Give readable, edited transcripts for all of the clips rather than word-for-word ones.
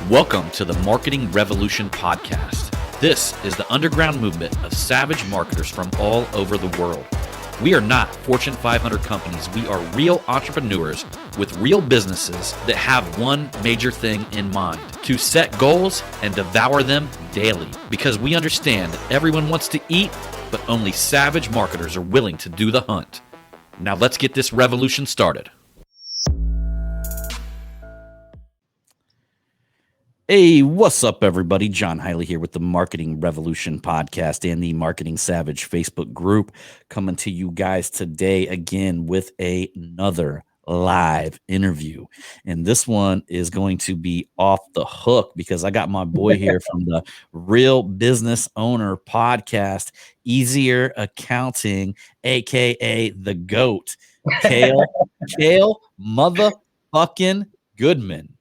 Welcome to the Marketing Revolution podcast. This is the underground movement of savage marketers from all over the world. We are not Fortune 500 companies. We are real entrepreneurs with real businesses that have one major thing in mind: to set goals and devour them daily. Because we understand that everyone wants to eat, but only savage marketers are willing to do the hunt. Now let's get this revolution started. Hey, what's up, everybody? John Hiley here with the Marketing Revolution podcast and the Marketing Savage Facebook group, coming to you guys today again with another live interview. And this one is going to be off the hook because I got my boy here from the Real Business Owner podcast, Easier Accounting, aka the GOAT, Kale motherfucking Goodman.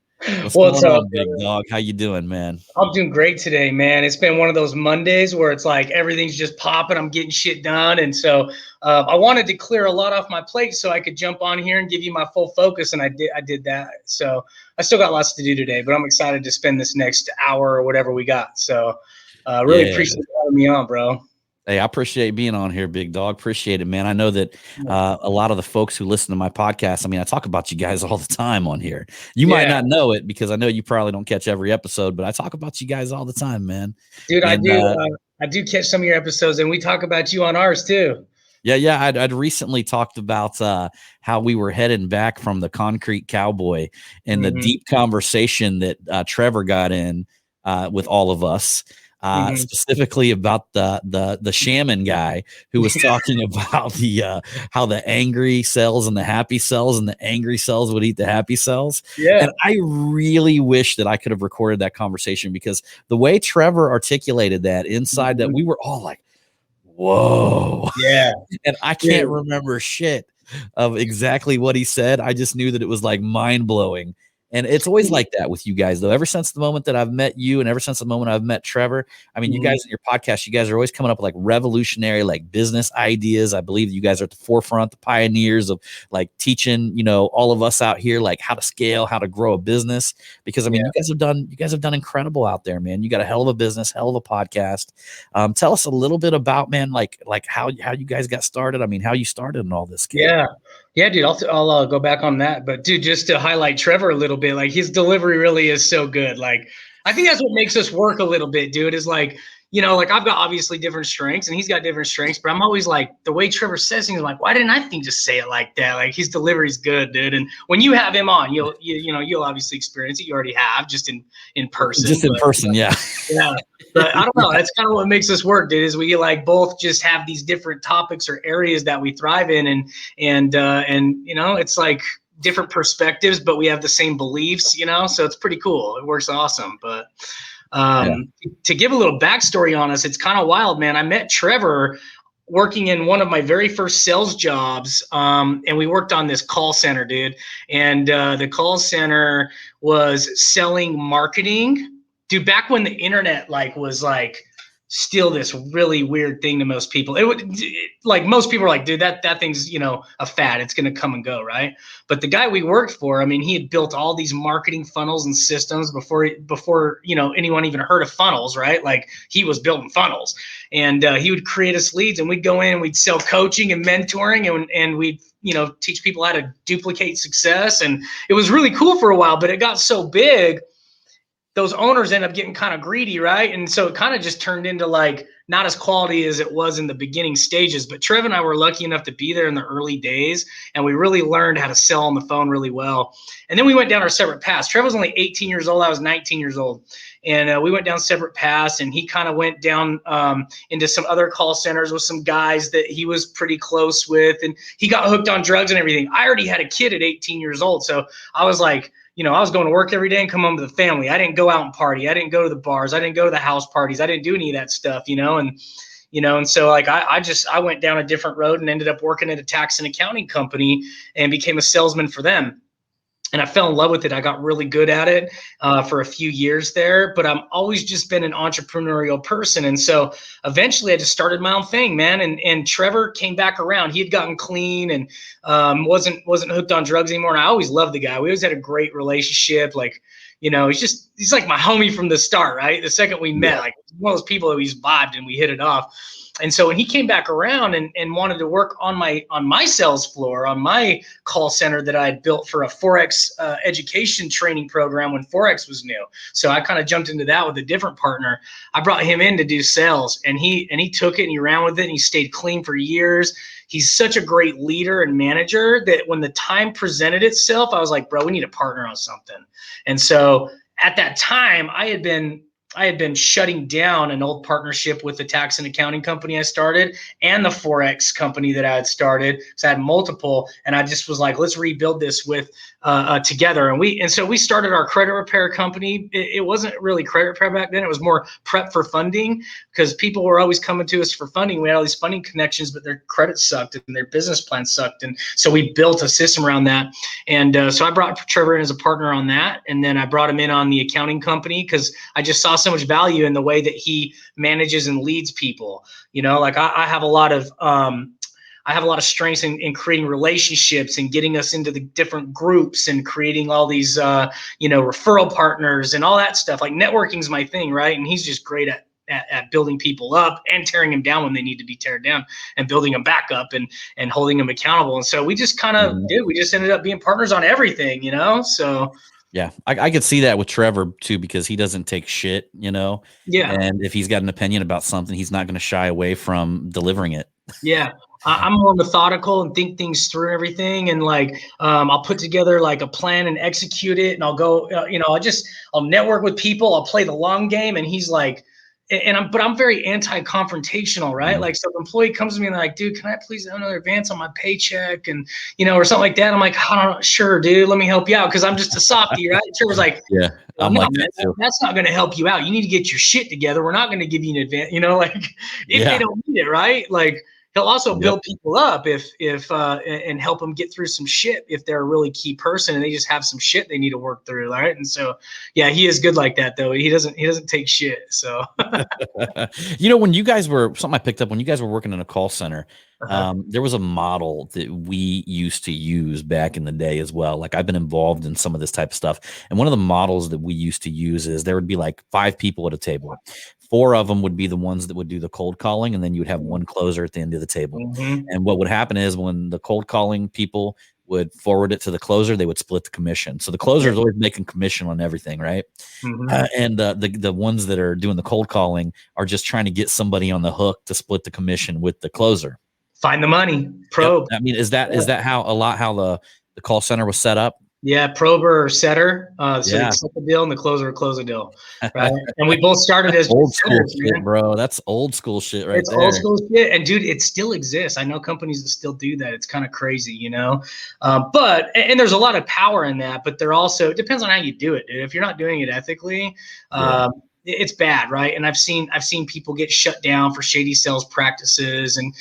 What's going on, big dog? How you doing, man? I'm doing great today, man. It's been one of those Mondays where it's like everything's just popping. I'm getting shit done. And so I wanted to clear a lot off my plate so I could jump on here and give you my full focus. And I did that. So I still got lots to do today, but I'm excited to spend this next hour or whatever we got. So really appreciate you having me on, bro. Hey, I appreciate being on here, big dog. Appreciate it, man. I know that a lot of the folks who listen to my podcast, I talk about you guys all the time on here. You might not know it because I know you probably don't catch every episode, but I talk about you guys all the time, man. Dude, I do catch some of your episodes, and we talk about you on ours too. Yeah. I'd recently talked about how we were heading back from the Concrete Cowboy and the deep conversation that Trevor got in with all of us. Specifically about the shaman guy who was talking about the how the angry cells and the happy cells, and the angry cells would eat the happy cells. Yeah. And I really wish that I could have recorded that conversation, because the way Trevor articulated that inside, that we were all like, whoa. Yeah. And I can't remember shit of exactly what he said. I just knew that it was like mind-blowing. And it's always like that with you guys, though. Ever since the moment that I've met you, and ever since the moment I've met Trevor, you guys in your podcast, you guys are always coming up with like revolutionary, like business ideas. I believe that you guys are at the forefront, the pioneers of like teaching, all of us out here, like how to scale, how to grow a business. Because you guys have done incredible out there, man. You got a hell of a business, hell of a podcast. Tell us a little bit about, man, like how you guys got started. How you started in all this. Yeah, dude, I'll go back on that. But dude, just to highlight Trevor a little bit, like his delivery really is so good. Like, I think that's what makes us work a little bit, dude, is like, like I've got obviously different strengths and he's got different strengths, but I'm always like, the way Trevor says things, I'm like, why didn't I think just say it like that? Like, his delivery's good, dude. And when you have him on, you'll obviously experience it. You already have, just in person. Yeah. Yeah. But I don't know. That's kind of what makes us work, dude, is we like both just have these different topics or areas that we thrive in. And it's like different perspectives, but we have the same beliefs, so it's pretty cool. It works awesome. But to give a little backstory on us, it's kind of wild, man. I met Trevor working in one of my very first sales jobs. And we worked on this call center, dude. And the call center was selling marketing. Dude, back when the internet was still this really weird thing to most people. Most people were like, dude, that thing's, a fad. It's going to come and go, right? But the guy we worked for, he had built all these marketing funnels and systems before anyone even heard of funnels, right? Like, he was building funnels, and he would create us leads, and we'd go in and we'd sell coaching and mentoring, and we'd teach people how to duplicate success. And it was really cool for a while, but it got so big, those owners end up getting kind of greedy, right? And so it kind of just turned into not as quality as it was in the beginning stages. But Trev and I were lucky enough to be there in the early days, and we really learned how to sell on the phone really well. And then we went down our separate paths. Trev was only 18 years old. I was 19 years old. And we went down separate paths, and he kind of went down into some other call centers with some guys that he was pretty close with. And he got hooked on drugs and everything. I already had a kid at 18 years old. So I was like, I was going to work every day and come home to the family. I didn't go out and party. I didn't go to the bars. I didn't go to the house parties. I didn't do any of that stuff, and so I went down a different road and ended up working at a tax and accounting company and became a salesman for them. And I fell in love with it. I got really good at it for a few years there, but I've always just been an entrepreneurial person. And so eventually I just started my own thing, man. And Trevor came back around. He had gotten clean and wasn't hooked on drugs anymore. And I always loved the guy. We always had a great relationship. Like, he's like my homie from the start, right? The second we met, Yeah. like one of those people that we just vibed and we hit it off. And so when he came back around and wanted to work on my sales floor, on my call center that I had built for a Forex education training program when Forex was new. So I kind of jumped into that with a different partner. I brought him in to do sales, and he took it and he ran with it, and he stayed clean for years. He's such a great leader and manager that when the time presented itself, I was like, bro, we need to partner on something. And so at that time, I had been shutting down an old partnership with the tax and accounting company I started and the Forex company that I had started. So I had multiple, and I just was like, let's rebuild this with together. And so we started our credit repair company. It wasn't really credit repair back then. It was more prep for funding, because people were always coming to us for funding. We had all these funding connections, but their credit sucked and their business plan sucked. And so we built a system around that. And so I brought Trevor in as a partner on that. And then I brought him in on the accounting company because I just saw so much value in the way that he manages and leads people. Like I have a lot of strengths in creating relationships and getting us into the different groups and creating all these, referral partners and all that stuff. Like networking is my thing, right? And he's just great at building people up and tearing them down when they need to be teared down, and building them back up and holding them accountable. And so we just kind of we just ended up being partners on everything, so. Yeah, I could see that with Trevor too, because he doesn't take shit, Yeah. And if he's got an opinion about something, he's not going to shy away from delivering it. Yeah. I'm more methodical and think things through everything. And I'll put together like a plan and execute it. And I'll go, I'll network with people. I'll play the long game. And he's like, but I'm very anti-confrontational, right? Mm-hmm. Like, so the employee comes to me and they're like, dude, can I please have another advance on my paycheck? And, or something like that. I'm like, I don't know, sure, dude, let me help you out. Cause I'm just a softie, right? Trevor's like, yeah, I'm no, like man, that too. That's not going to help you out. You need to get your shit together. We're not going to give you an advance, if they don't need it, right? Like, he'll also build people up if and help them get through some shit if they're a really key person and they just have some shit they need to work through, right? And so, yeah, he is good like that though. He doesn't take shit. So, when you guys were something I picked up when you guys were working in a call center, there was a model that we used to use back in the day as well. Like I've been involved in some of this type of stuff, and one of the models that we used to use is there would be like 5 people at a table. 4 of them would be the ones that would do the cold calling, and then you would have one closer at the end of the table. Mm-hmm. And what would happen is when the cold calling people would forward it to the closer, they would split the commission. So the closer is always making commission on everything, right? Mm-hmm. And the ones that are doing the cold calling are just trying to get somebody on the hook to split the commission with the closer. Find the money, probe. Yep. I mean, is that how the call center was set up? Yeah, prober or setter. So you set the deal and the closer will close the deal, right? And we both started as old school shit, bro. That's old school shit, right? It's old school shit, and dude, it still exists. I know companies that still do that. It's kind of crazy, But there's a lot of power in that. But there also, it depends on how you do it, dude. If you're not doing it ethically, it's bad, right? And I've seen people get shut down for shady sales practices and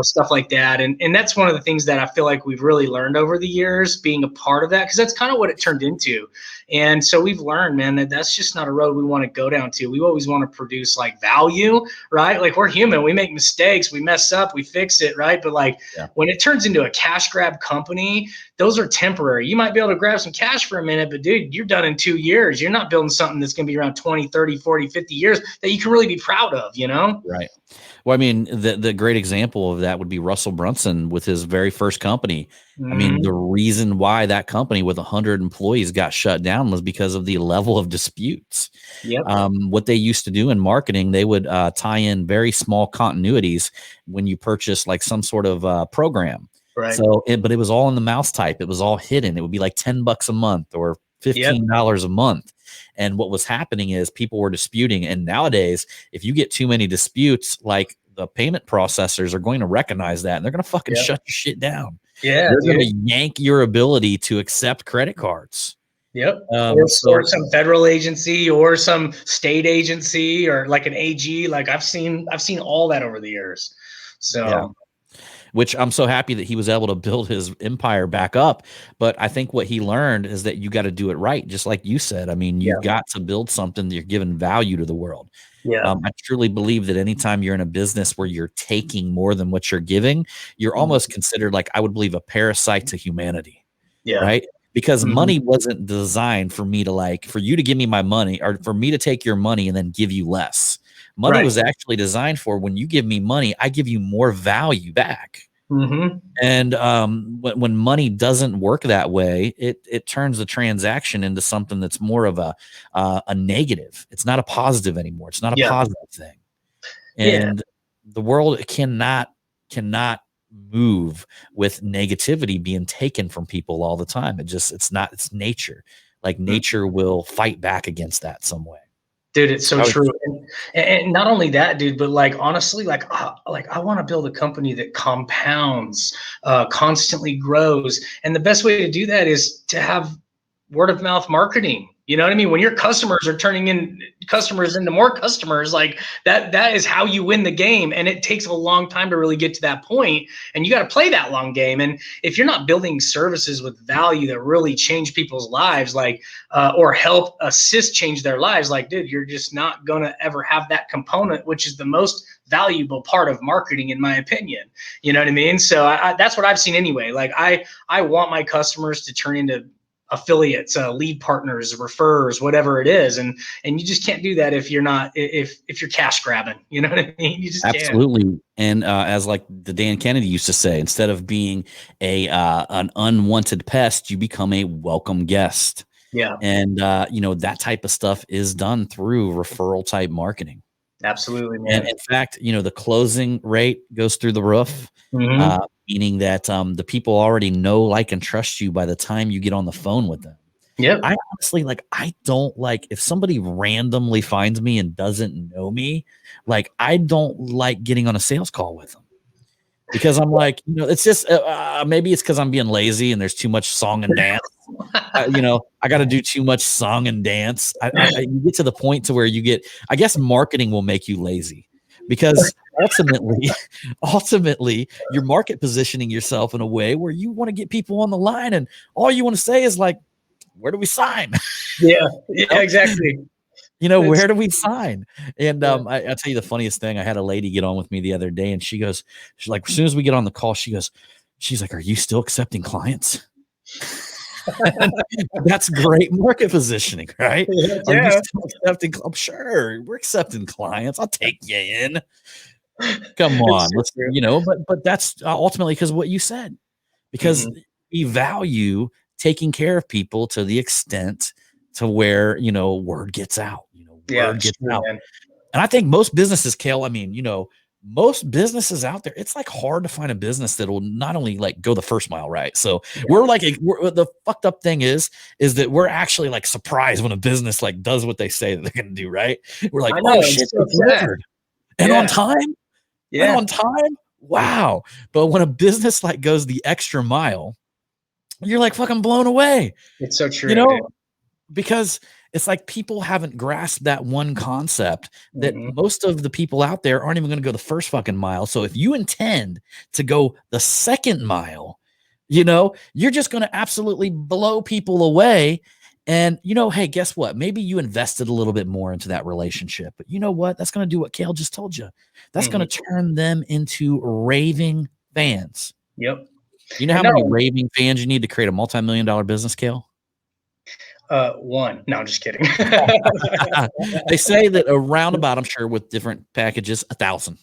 stuff like that. And that's one of the things that I feel like we've really learned over the years, being a part of that, because that's kind of what it turned into. And so we've learned, man, that's just not a road we want to go down to. We always want to produce like value, right? Like we're human, we make mistakes, we mess up, we fix it, right? But when it turns into a cash grab company, those are temporary. You might be able to grab some cash for a minute, but dude, you're done in 2 years. You're not building something that's going to be around 20, 30, 40, 50 years that you can really be proud of, Right. Well, I mean, the great example of that would be Russell Brunson with his very first company. Mm-hmm. I mean, the reason why that company with 100 employees got shut down was because of the level of disputes. Yep. What they used to do in marketing, they would tie in very small continuities when you purchase like some sort of program. Right. So, but it was all in the mouse type. It was all hidden. It would be like $10 a month or $15 a month. And what was happening is people were disputing. And nowadays, if you get too many disputes, like the payment processors are going to recognize that and they're going to fucking shut your shit down. Yeah. They're going to yank your ability to accept credit cards. Yep. Or some federal agency or some state agency or like an AG. Like I've seen all that over the years. So. Yeah. Which I'm so happy that he was able to build his empire back up. But I think what he learned is that you got to do it right. Just like you said, I mean, you've got to build something that you're giving value to the world. Yeah. I truly believe that anytime you're in a business where you're taking more than what you're giving, you're almost considered, like, I would believe, a parasite to humanity. Yeah. Right. because Mhm. money wasn't designed for me to like, for you to give me my money or for me to take your money and then give you less. Money Right. was actually designed for when you give me money, I give you more value back. Mhm. And when money doesn't work that way, it turns the transaction into something that's more of a negative. It's not a positive anymore. It's not a Yeah. positive thing. Yeah. And the world cannot move with negativity being taken from people all the time. It's nature. Like Mm. nature will fight back against that some way. Dude, it's so I would, true. And not only that, dude, but like honestly, like I want to build a company that compounds, constantly grows. And the best way to do that is to have word of mouth marketing. You know what I mean? When your customers are turning in customers into more customers, like that is how you win the game. And it takes a long time to really get to that point. And you got to play that long game. And if you're not building services with value that really change people's lives, like or help assist change their lives, like, dude, you're just not gonna ever have that component, which is the most valuable part of marketing, in my opinion. You know what I mean? So that's what I've seen anyway. Like I want my customers to turn into affiliates, lead partners, referrers, whatever it is, and you just can't do that if you're not if you're cash grabbing. You know what I mean? You just can't. absolutely. And as like the Dan Kennedy used to say, instead of being an unwanted pest, you become a welcome guest. Yeah, And that type of stuff is done through referral type marketing. absolutely, And man. in fact, the closing rate goes through the roof, Mm-hmm. meaning that the people already know, like, and trust you by the time you get on the phone with them. Yep. I honestly, like, I don't like if somebody randomly finds me and doesn't know me, like, I don't like getting on a sales call with them because I'm like, it's just maybe it's because I'm being lazy and there's too much song and dance. I got to do too much song and dance. You get to the point to where I guess marketing will make you lazy because ultimately you're market positioning yourself in a way where you want to get people on the line and all you want to say is like, where do we sign? Yeah. Yeah. Exactly. Where do we sign? And Yeah. I'll tell you the funniest thing. I had a lady get on with me the other day and she's like, as soon as we get on the call, she's like, are you still accepting clients? That's great market positioning, right? Are you Yeah. still accepting? I'm sure we're accepting clients. I'll take you in. Come on, It's so let's true. but that's ultimately because what you said, because Mhm. we value taking care of people to the extent to where word gets out. Yeah, Word it's gets true, out. man. And I think most businesses, Kale, I mean, most businesses out there, it's like hard to find a business that will not only like go the first mile, right? So Yeah. the fucked up thing is that we're actually like surprised when a business like does what they say that they're going to do, right? We're like, I oh know, shit, it's they so sad. delivered and on Yeah. time and Yeah. on time. Wow. But when a business like goes the extra mile, you're like fucking blown away, It's so you true, dude. know? Because it's like people haven't grasped that one concept that Mhm. most of the people out there aren't even going to go the first fucking mile. So if you intend to go the second mile, you're just going to absolutely blow people away. And hey, guess what? Maybe you invested a little bit more into that relationship, but you know what? That's going to do what Kale just told you. That's going Mhm. to turn them into raving fans. Yep. You know And how not many only raving fans you need to create a multi-million-dollar business, Kale? one. No, I'm just kidding. They say that around about, I'm sure with different packages, 1,000.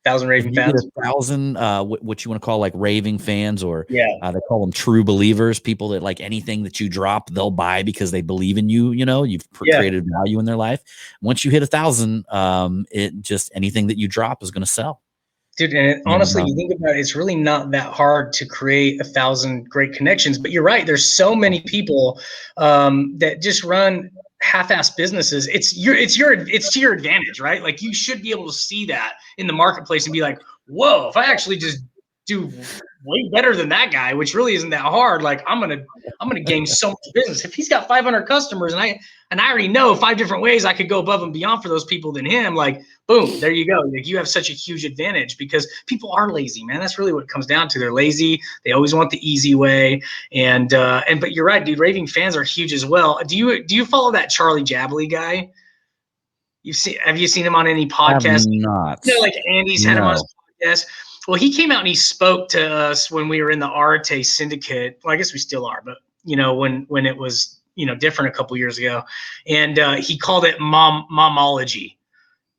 1,000 If raving you get fans. 1,000, what you want to call like raving fans, or Yeah. they call them true believers, people that like anything that you drop, they'll buy because they believe in you. You've Yeah. created value in their life. Once you hit 1,000, it just anything that you drop is going to sell. Dude, and And honestly, you think about it, it's really not that hard to create 1,000 great connections. But you're right, there's so many people that just run half-ass businesses. It's to your advantage, right? Like you should be able to see that in the marketplace and be like, whoa, if I actually just do way better than that guy, which really isn't that hard, like I'm gonna gain so much business. If he's got 500 customers and I already know 5 different ways I could go above and beyond for those people than him, like boom, there you go. Like you have such a huge advantage because people are lazy, man. That's really what it comes down to. They're lazy. They always want the easy way. But you're right, dude. Raving fans are huge as well. Do you follow that Charlie Jabley guy? Have you seen him on any I have podcast? not. Like Andy's had him on No. his podcast. Well, he came out and he spoke to us when we were in the Arte Syndicate. Well, I guess we still are, but when it was, different a couple years ago. And he called it momology.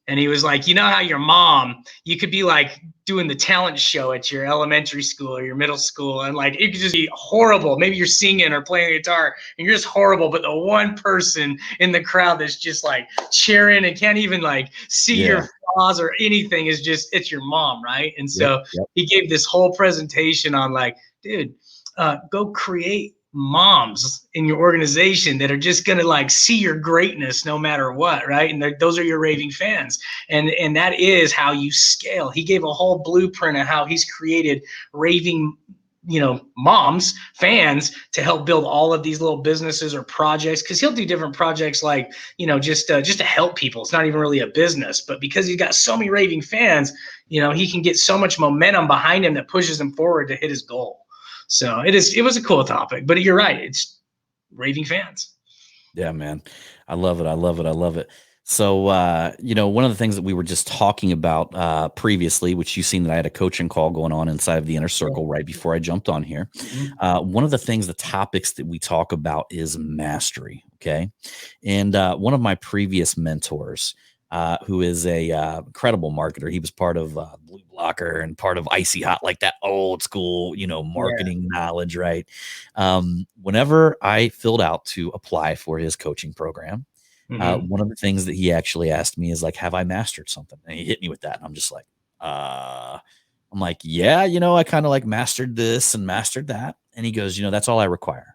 And he was like, how your mom, you could be like doing the talent show at your elementary school or your middle school, and like it could just be horrible. Maybe you're singing or playing guitar and you're just horrible, but the one person in the crowd that's just like cheering and can't even like see your flaws or anything it's your mom, right? And so he gave this whole presentation on like, dude, go create moms in your organization that are just going to like see your greatness no matter what, right? And those are your raving fans, and that is how you scale. He gave a whole blueprint of how he's created raving moms, fans, to help build all of these little businesses or projects, because he'll do different projects like just to help people. It's not even really a business, but because he's got so many raving fans, he can get so much momentum behind him that pushes him forward to hit his goal. So it was a cool topic, but you're right. It's raving fans. Yeah, man. I love it. I love it. I love it. So, one of the things that we were just talking about previously, which you've seen that I had a coaching call going on inside of the inner circle right before I jumped on here. One of the topics that we talk about is mastery. Okay. And one of my previous mentors, who is a incredible marketer. He was part of Blue Blocker and part of Icy Hot, like that old school, marketing knowledge, right? Whenever I filled out to apply for his coaching program, one of the things that he actually asked me is like, have I mastered something? And he hit me with that. And I'm just like, I'm like, yeah, I kind of like mastered this and mastered that. And he goes, that's all I require.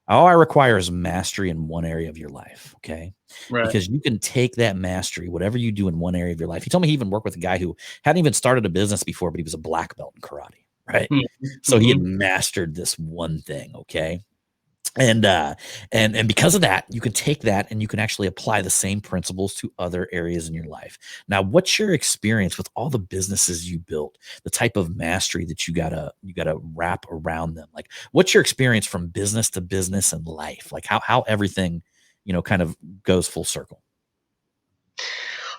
All I require is mastery in one area of your life. Okay. Right. Because you can take that mastery, whatever you do in one area of your life. He told me he even worked with a guy who hadn't even started a business before, but he was a black belt in karate. Right. So he had mastered this one thing. Okay. And because of that, you can take that and you can actually apply the same principles to other areas in your life. Now, what's your experience with all the businesses you built, the type of mastery that you gotta wrap around them? Like, what's your experience from business to business and life? Like how everything, kind of goes full circle.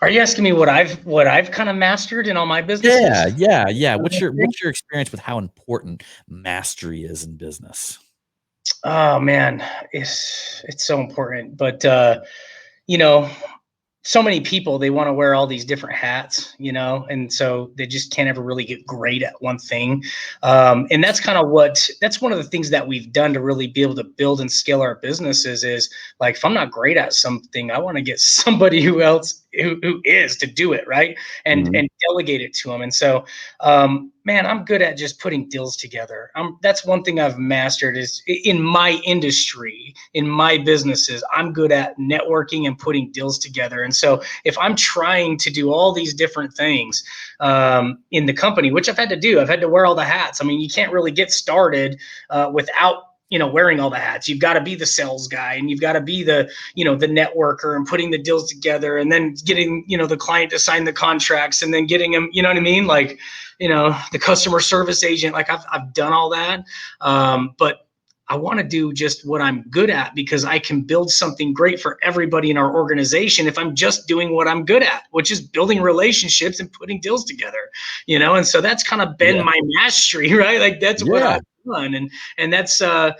Are you asking me what I've kind of mastered in all my businesses? Yeah. What's your experience with how important mastery is in business? Oh man, it's so important. But so many people, they want to wear all these different hats, and so they just can't ever really get great at one thing. And that's one of the things that we've done to really be able to build and scale our businesses is like, if I'm not great at something, I want to get somebody who is to do it, right? And delegate it to them. And so, man, I'm good at just putting deals together. That's one thing I've mastered is in my industry, in my businesses, I'm good at networking and putting deals together. And so if I'm trying to do all these different things in the company, which I've had to do, I've had to wear all the hats. I mean, you can't really get started without wearing all the hats. You've got to be the sales guy, and you've got to be the, the networker and putting the deals together, and then getting, the client to sign the contracts, and then getting them, you know what I mean? Like, the customer service agent, like I've done all that. But I want to do just what I'm good at, because I can build something great for everybody in our organization if I'm just doing what I'm good at, which is building relationships and putting deals together, and so that's kind of been my mastery, right? Like that's what I've done. And that's, I've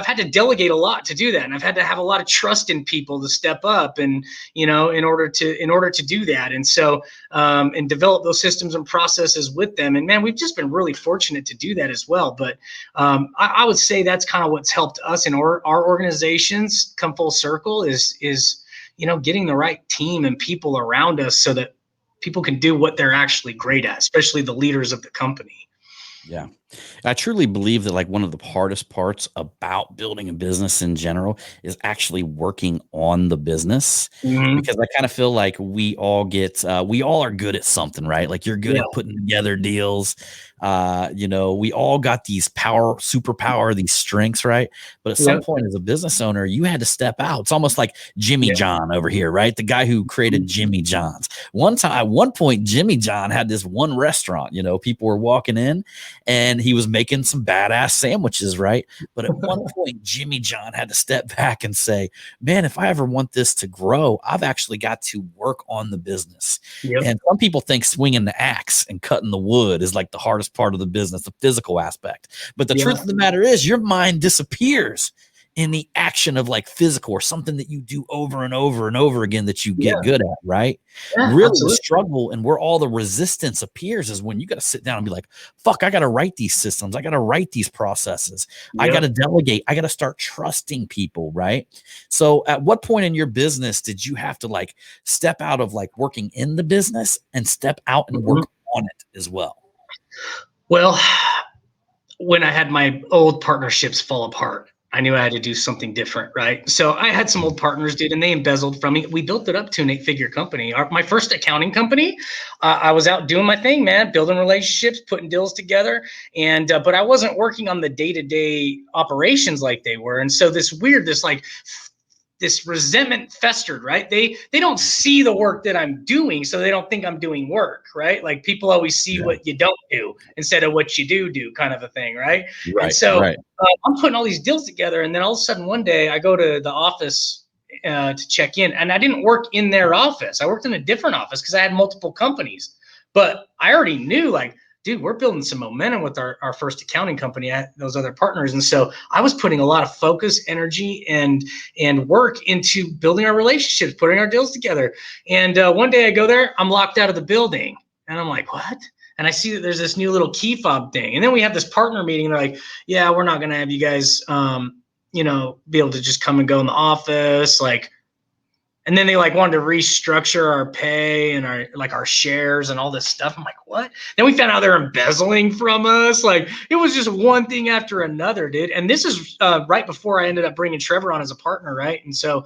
had to delegate a lot to do that. And I've had to have a lot of trust in people to step up and, in order to do that. And so, and develop those systems and processes with them. And man, we've just been really fortunate to do that as well. But I would say that's kind of what's helped us in our organizations come full circle is, getting the right team and people around us so that people can do what they're actually great at, especially the leaders of the company. Yeah. I truly believe that like one of the hardest parts about building a business in general is actually working on the business, because I kind of feel like we all are good at something, right? Like you're good at putting together deals. We all got these superpower, these strengths, right? But at some point as a business owner, you had to step out. It's almost like Jimmy John over here, right? The guy who created Jimmy John's. One point, Jimmy John had this one restaurant, people were walking in and and he was making some badass sandwiches, right? But at one point, Jimmy John had to step back and say, man, if I ever want this to grow, I've actually got to work on the business. Yep. And some people think swinging the axe and cutting the wood is like the hardest part of the business, the physical aspect. But the truth of the matter is your mind disappears in the action of like physical or something that you do over and over and over again that you get good at, right? Really absolutely. The struggle and where all the resistance appears is when you got to sit down and be like, fuck, I got to write these systems. I got to write these processes. I got to delegate. I got to start trusting people, right? So at what point in your business did you have to like step out of like working in the business and step out and work on it as well? Well, when I had my old partnerships fall apart, I knew I had to do something different, right? So I had some old partners, dude, and they embezzled from me. We built it up to an 8-figure company. My first accounting company, I was out doing my thing, man, building relationships, putting deals together, and but I wasn't working on the day-to-day operations like they were. And so this resentment festered, right? They don't see the work that I'm doing, so they don't think I'm doing work, right? Like people always see what you don't do instead of what you do kind of a thing, right? And so I'm putting all these deals together, and then all of a sudden one day I go to the office to check in, and I didn't work in their office. I worked in a different office because I had multiple companies, but I already knew like, dude, we're building some momentum with our first accounting company at those other partners. And so I was putting a lot of focus, energy, and work into building our relationships, putting our deals together. And one day I go there, I'm locked out of the building. And I'm like, what? And I see that there's this new little key fob thing. And then we have this partner meeting. They're like, yeah, we're not going to have you guys, be able to just come and go in the office. Like, and then they like wanted to restructure our pay and our shares and all this stuff. I'm like, what? Then we found out they're embezzling from us. Like it was just one thing after another, dude. And this is right before I ended up bringing Trevor on as a partner, right? And so,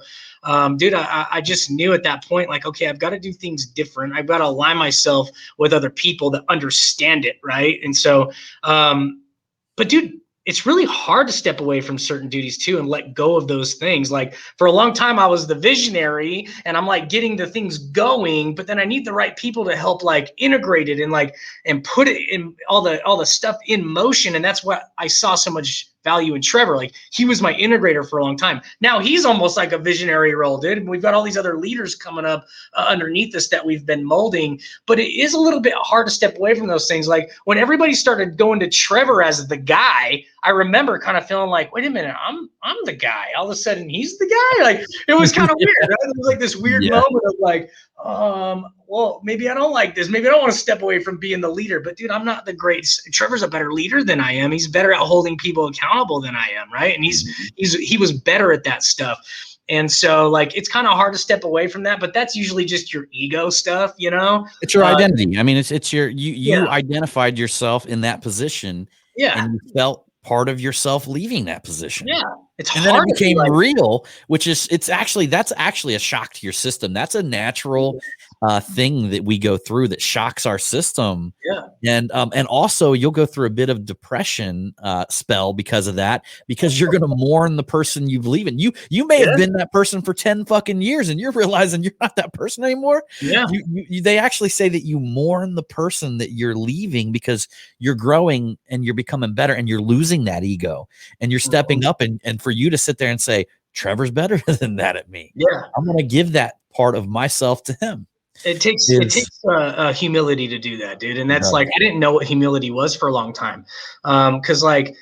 dude, I just knew at that point, like, okay, I've got to do things different. I've got to align myself with other people that understand it, right? And so, but dude, it's really hard to step away from certain duties too and let go of those things. Like for a long time, I was the visionary and I'm like getting the things going, but then I need the right people to help like integrate it and put it in all the stuff in motion. And that's what I saw so much value in Trevor. Like he was my integrator for a long time. Now he's almost like a visionary role, dude. We've got all these other leaders coming up underneath us that we've been molding, but it is a little bit hard to step away from those things. Like when everybody started going to Trevor as the guy, I remember kind of feeling like, wait a minute, I'm the guy. All of a sudden he's the guy. Like it was kind of weird. Right? It was like this weird moment of like, well, maybe I don't like this. Maybe I don't want to step away from being the leader, but dude, I'm not the greatest. Trevor's a better leader than I am. He's better at holding people accountable than I am. Right. And he was better at that stuff. And so like, it's kind of hard to step away from that, but that's usually just your ego stuff, you know? It's your identity. I mean, it's your, you identified yourself in that position and you felt part of yourself leaving that position. Yeah. It's and then it became real, which is that's actually a shock to your system. That's a natural thing that we go through that shocks our system. Yeah. And also you'll go through a bit of depression spell because of that, because you're going to mourn the person you believe in. You may have been that person for 10 fucking years and you're realizing you're not that person anymore. Yeah. They actually say that you mourn the person that you're leaving because you're growing and you're becoming better and you're losing that ego and you're stepping up and for you to sit there and say, Trevor's better than that at me. Yeah. I'm going to give that part of myself to him. It takes humility to do that, dude. And that's like, I didn't know what humility was for a long time. Cause like,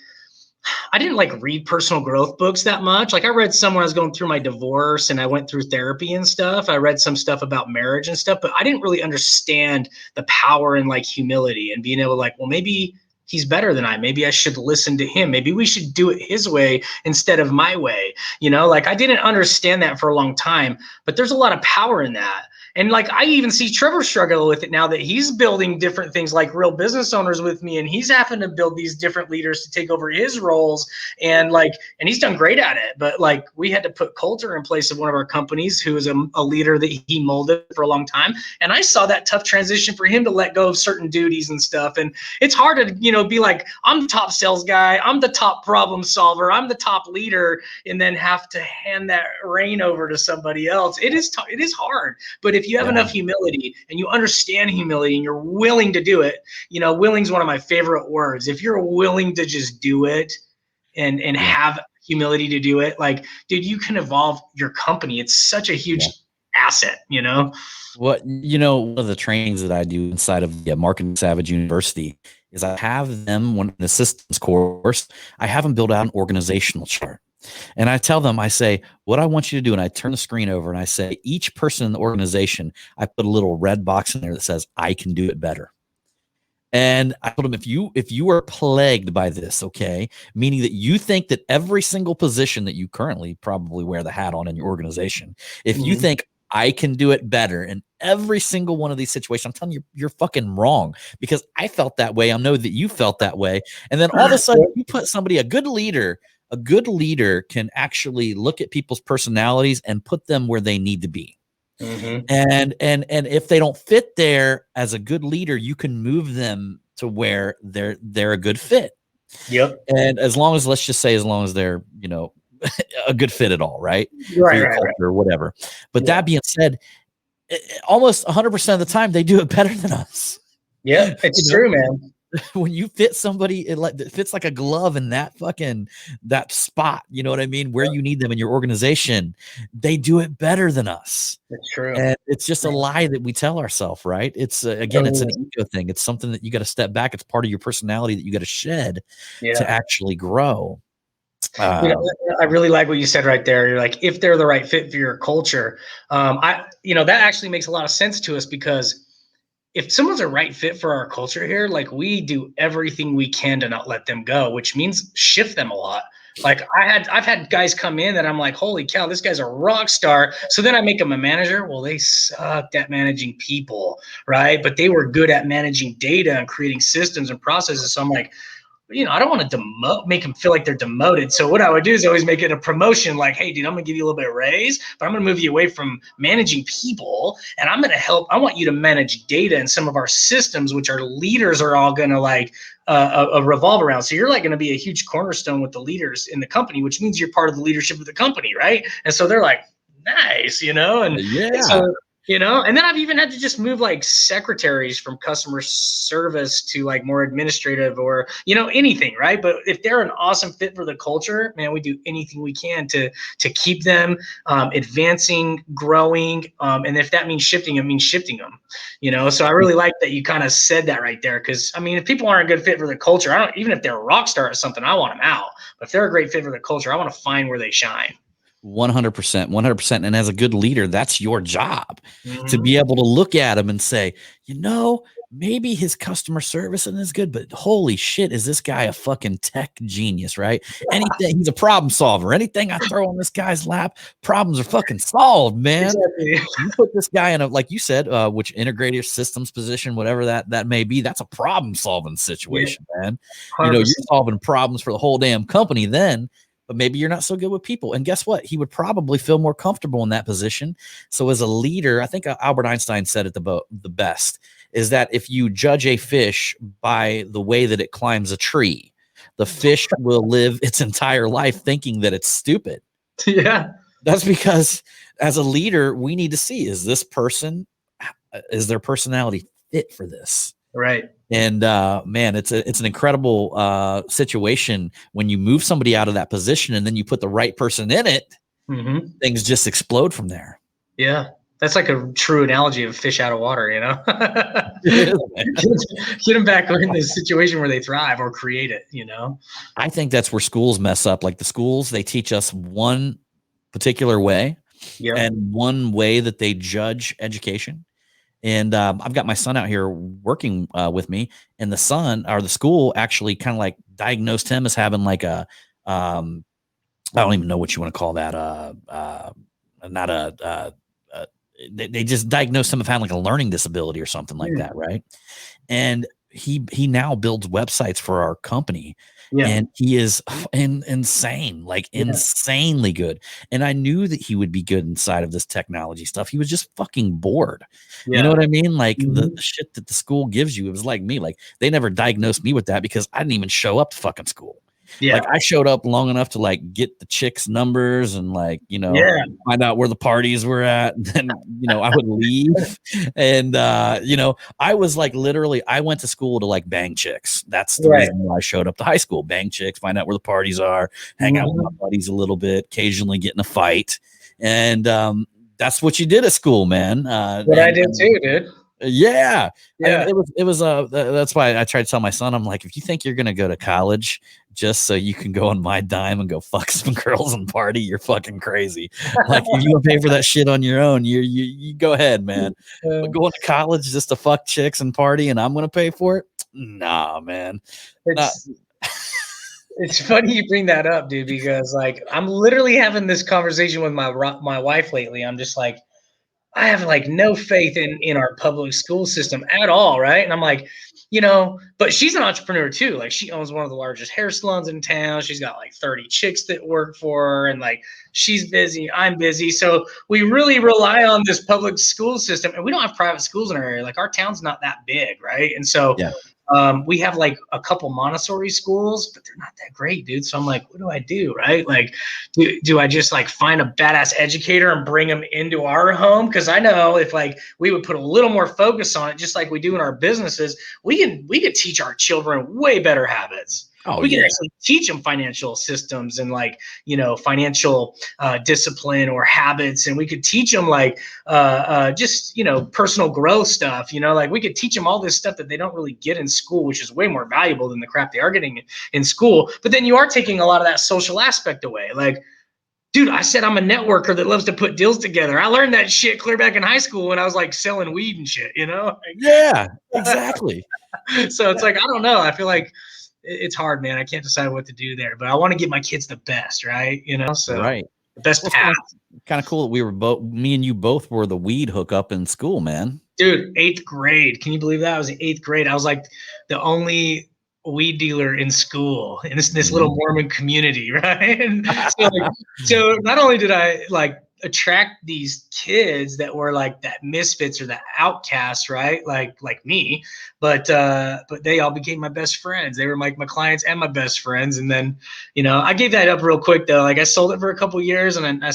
I didn't like read personal growth books that much. Like I read some when I was going through my divorce and I went through therapy and stuff. I read some stuff about marriage and stuff, but I didn't really understand the power in like humility and being able to like, well, maybe he's better than I. Maybe I should listen to him. Maybe we should do it his way instead of my way. You know, like I didn't understand that for a long time, but there's a lot of power in that. And like, I even see Trevor struggle with it now that he's building different things like real business owners with me. And he's having to build these different leaders to take over his roles. And like, and he's done great at it. But like, we had to put Coulter in place of one of our companies who is a leader that he molded for a long time. And I saw that tough transition for him to let go of certain duties and stuff. And it's hard to, be like, I'm the top sales guy, I'm the top problem solver, I'm the top leader, and then have to hand that reign over to somebody else. It is hard. But if you have enough humility and you understand humility and you're willing to do it, willing is one of my favorite words. If you're willing to just do it and have humility to do it, like, dude, you can evolve your company. It's such a huge asset, What, one of the trainings that I do inside of the Marketing Savage University is I have them, when an assistance course, I have them build out an organizational chart. And I tell them, I say, what I want you to do, and I turn the screen over and I say, each person in the organization, I put a little red box in there that says, I can do it better. And I told him, if you are plagued by this, okay, meaning that you think that every single position that you currently probably wear the hat on in your organization, if you think I can do it better in every single one of these situations, I'm telling you, you're fucking wrong, because I felt that way. I know that you felt that way. And then all of a sudden you put somebody, a good leader can actually look at people's personalities and put them where they need to be. And if they don't fit there as a good leader, you can move them to where they're a good fit. Yep. And as long as, let's just say, as long as they're, a good fit at all, right? Right. Or whatever. But that being said, almost 100% of the time they do it better than us. Yeah, it's true, man. When you fit somebody, it fits like a glove in that spot, you know what I mean, where you need them in your organization, they do it better than us. It's true. And it's just a lie that we tell ourselves, right? It's again, it's an ego thing. It's something that you got to step back. It's part of your personality that you got to shed to actually grow. I really like what you said right there. You're like, if they're the right fit for your culture, that actually makes a lot of sense to us, because if someone's a right fit for our culture here, like, we do everything we can to not let them go, which means shift them a lot. Like, I've had guys come in that I'm like, holy cow, this guy's a rock star. So then I make them a manager. Well, they sucked at managing people, right? But they were good at managing data and creating systems and processes. So I'm like, I don't want to make them feel like they're demoted. So what I would do is always make it a promotion, like, hey, dude, I'm going to give you a little bit of raise, but I'm going to move you away from managing people, and I'm going to help. I want you to manage data and some of our systems, which our leaders are all going to revolve around. So you're like going to be a huge cornerstone with the leaders in the company, which means you're part of the leadership of the company, right? And so they're like, nice, and so, and then I've even had to just move like secretaries from customer service to like more administrative or, anything, right? But if they're an awesome fit for the culture, man, we do anything we can to keep them advancing, growing. And if that means shifting, it means shifting them, So I really like that you kind of said that right there. Cause I mean, if people aren't a good fit for the culture, even if they're a rock star at something, I want them out. But if they're a great fit for the culture, I want to find where they shine. 100%. And as a good leader, that's your job, to be able to look at him and say, maybe his customer service isn't as good, but holy shit, is this guy a fucking tech genius, right? Anything, he's a problem solver. Anything I throw on this guy's lap, problems are fucking solved, man. Exactly. You put this guy in a, like you said, which integrated systems position, whatever that may be, that's a problem solving situation, man. 100%. You're solving problems for the whole damn company then. But maybe you're not so good with people. And guess what? He would probably feel more comfortable in that position. So as a leader, I think Albert Einstein said it the best, is that if you judge a fish by the way that it climbs a tree, the fish will live its entire life thinking that it's stupid. Yeah. That's because as a leader, we need to see, is their personality fit for this? Right. And man, it's an incredible situation when you move somebody out of that position and then you put the right person in it. Things just explode from there. Yeah, that's like a true analogy of fish out of water, Get them back in the situation where they thrive or create it, I think that's where schools mess up. Like the schools, they teach us one particular way and one way that they judge education. And I've got my son out here working with me, and the school actually kind of like diagnosed him as having like a, I don't even know what you want to call that. They just diagnosed him of having like a learning disability or something like that. Right. And he now builds websites for our company. Yeah. And he is insane, like insanely good. And I knew that he would be good inside of this technology stuff. He was just fucking bored. You know what I mean? Like the shit that the school gives you, it was like me. Like they never diagnosed me with that because I didn't even show up to fucking school. Yeah. Like I showed up long enough to like get the chicks' numbers and like, find out where the parties were at. And then, I would leave. And I was like literally I went to school to like bang chicks. That's the reason why I showed up to high school. Bang chicks, find out where the parties are, hang out with my buddies a little bit, occasionally get in a fight. And that's what you did at school, man. What I did too, dude. Yeah. I mean, it was that's why I tried to tell my son, I'm like, if you think you're gonna go to college just so you can go on my dime and go fuck some girls and party, you're fucking crazy. Like if you want to pay for that shit on your own, you go ahead, man. But going to college just to fuck chicks and party and I'm gonna pay for it? Nah, man. It's funny you bring that up, dude, because like I'm literally having this conversation with my wife lately. I'm just like, I have like no faith in our public school system at all, right? And I'm like, but she's an entrepreneur too. Like she owns one of the largest hair salons in town. She's got like 30 chicks that work for her, and like she's busy, I'm busy. So we really rely on this public school system, and we don't have private schools in our area. Like our town's not that big, right? And so we have like a couple Montessori schools, but they're not that great, dude. So I'm like, what do I do? Right? Like, do I just like find a badass educator and bring them into our home? Cause I know if like we would put a little more focus on it, just like we do in our businesses, we could teach our children way better habits. We can actually teach them financial systems and like, financial discipline or habits. And we could teach them like just, personal growth stuff, like we could teach them all this stuff that they don't really get in school, which is way more valuable than the crap they are getting in school. But then you are taking a lot of that social aspect away. Like, dude, I said I'm a networker that loves to put deals together. I learned that shit clear back in high school when I was like selling weed and shit, Yeah, exactly. So it's like, I don't know. I feel like it's hard, man. I can't decide what to do there, but I want to give my kids the best, right? So the best path. Kind of cool that we were me and you both were the weed hookup in school, man. Dude, 8th grade. Can you believe that? I was in 8th grade. I was like the only weed dealer in school in this little Mormon community, right? And so not only did I like attract these kids that were like that misfits or the outcasts, right? Like me, but they all became my best friends. They were like my clients and my best friends. And then, I gave that up real quick though. Like I sold it for a couple of years, and then I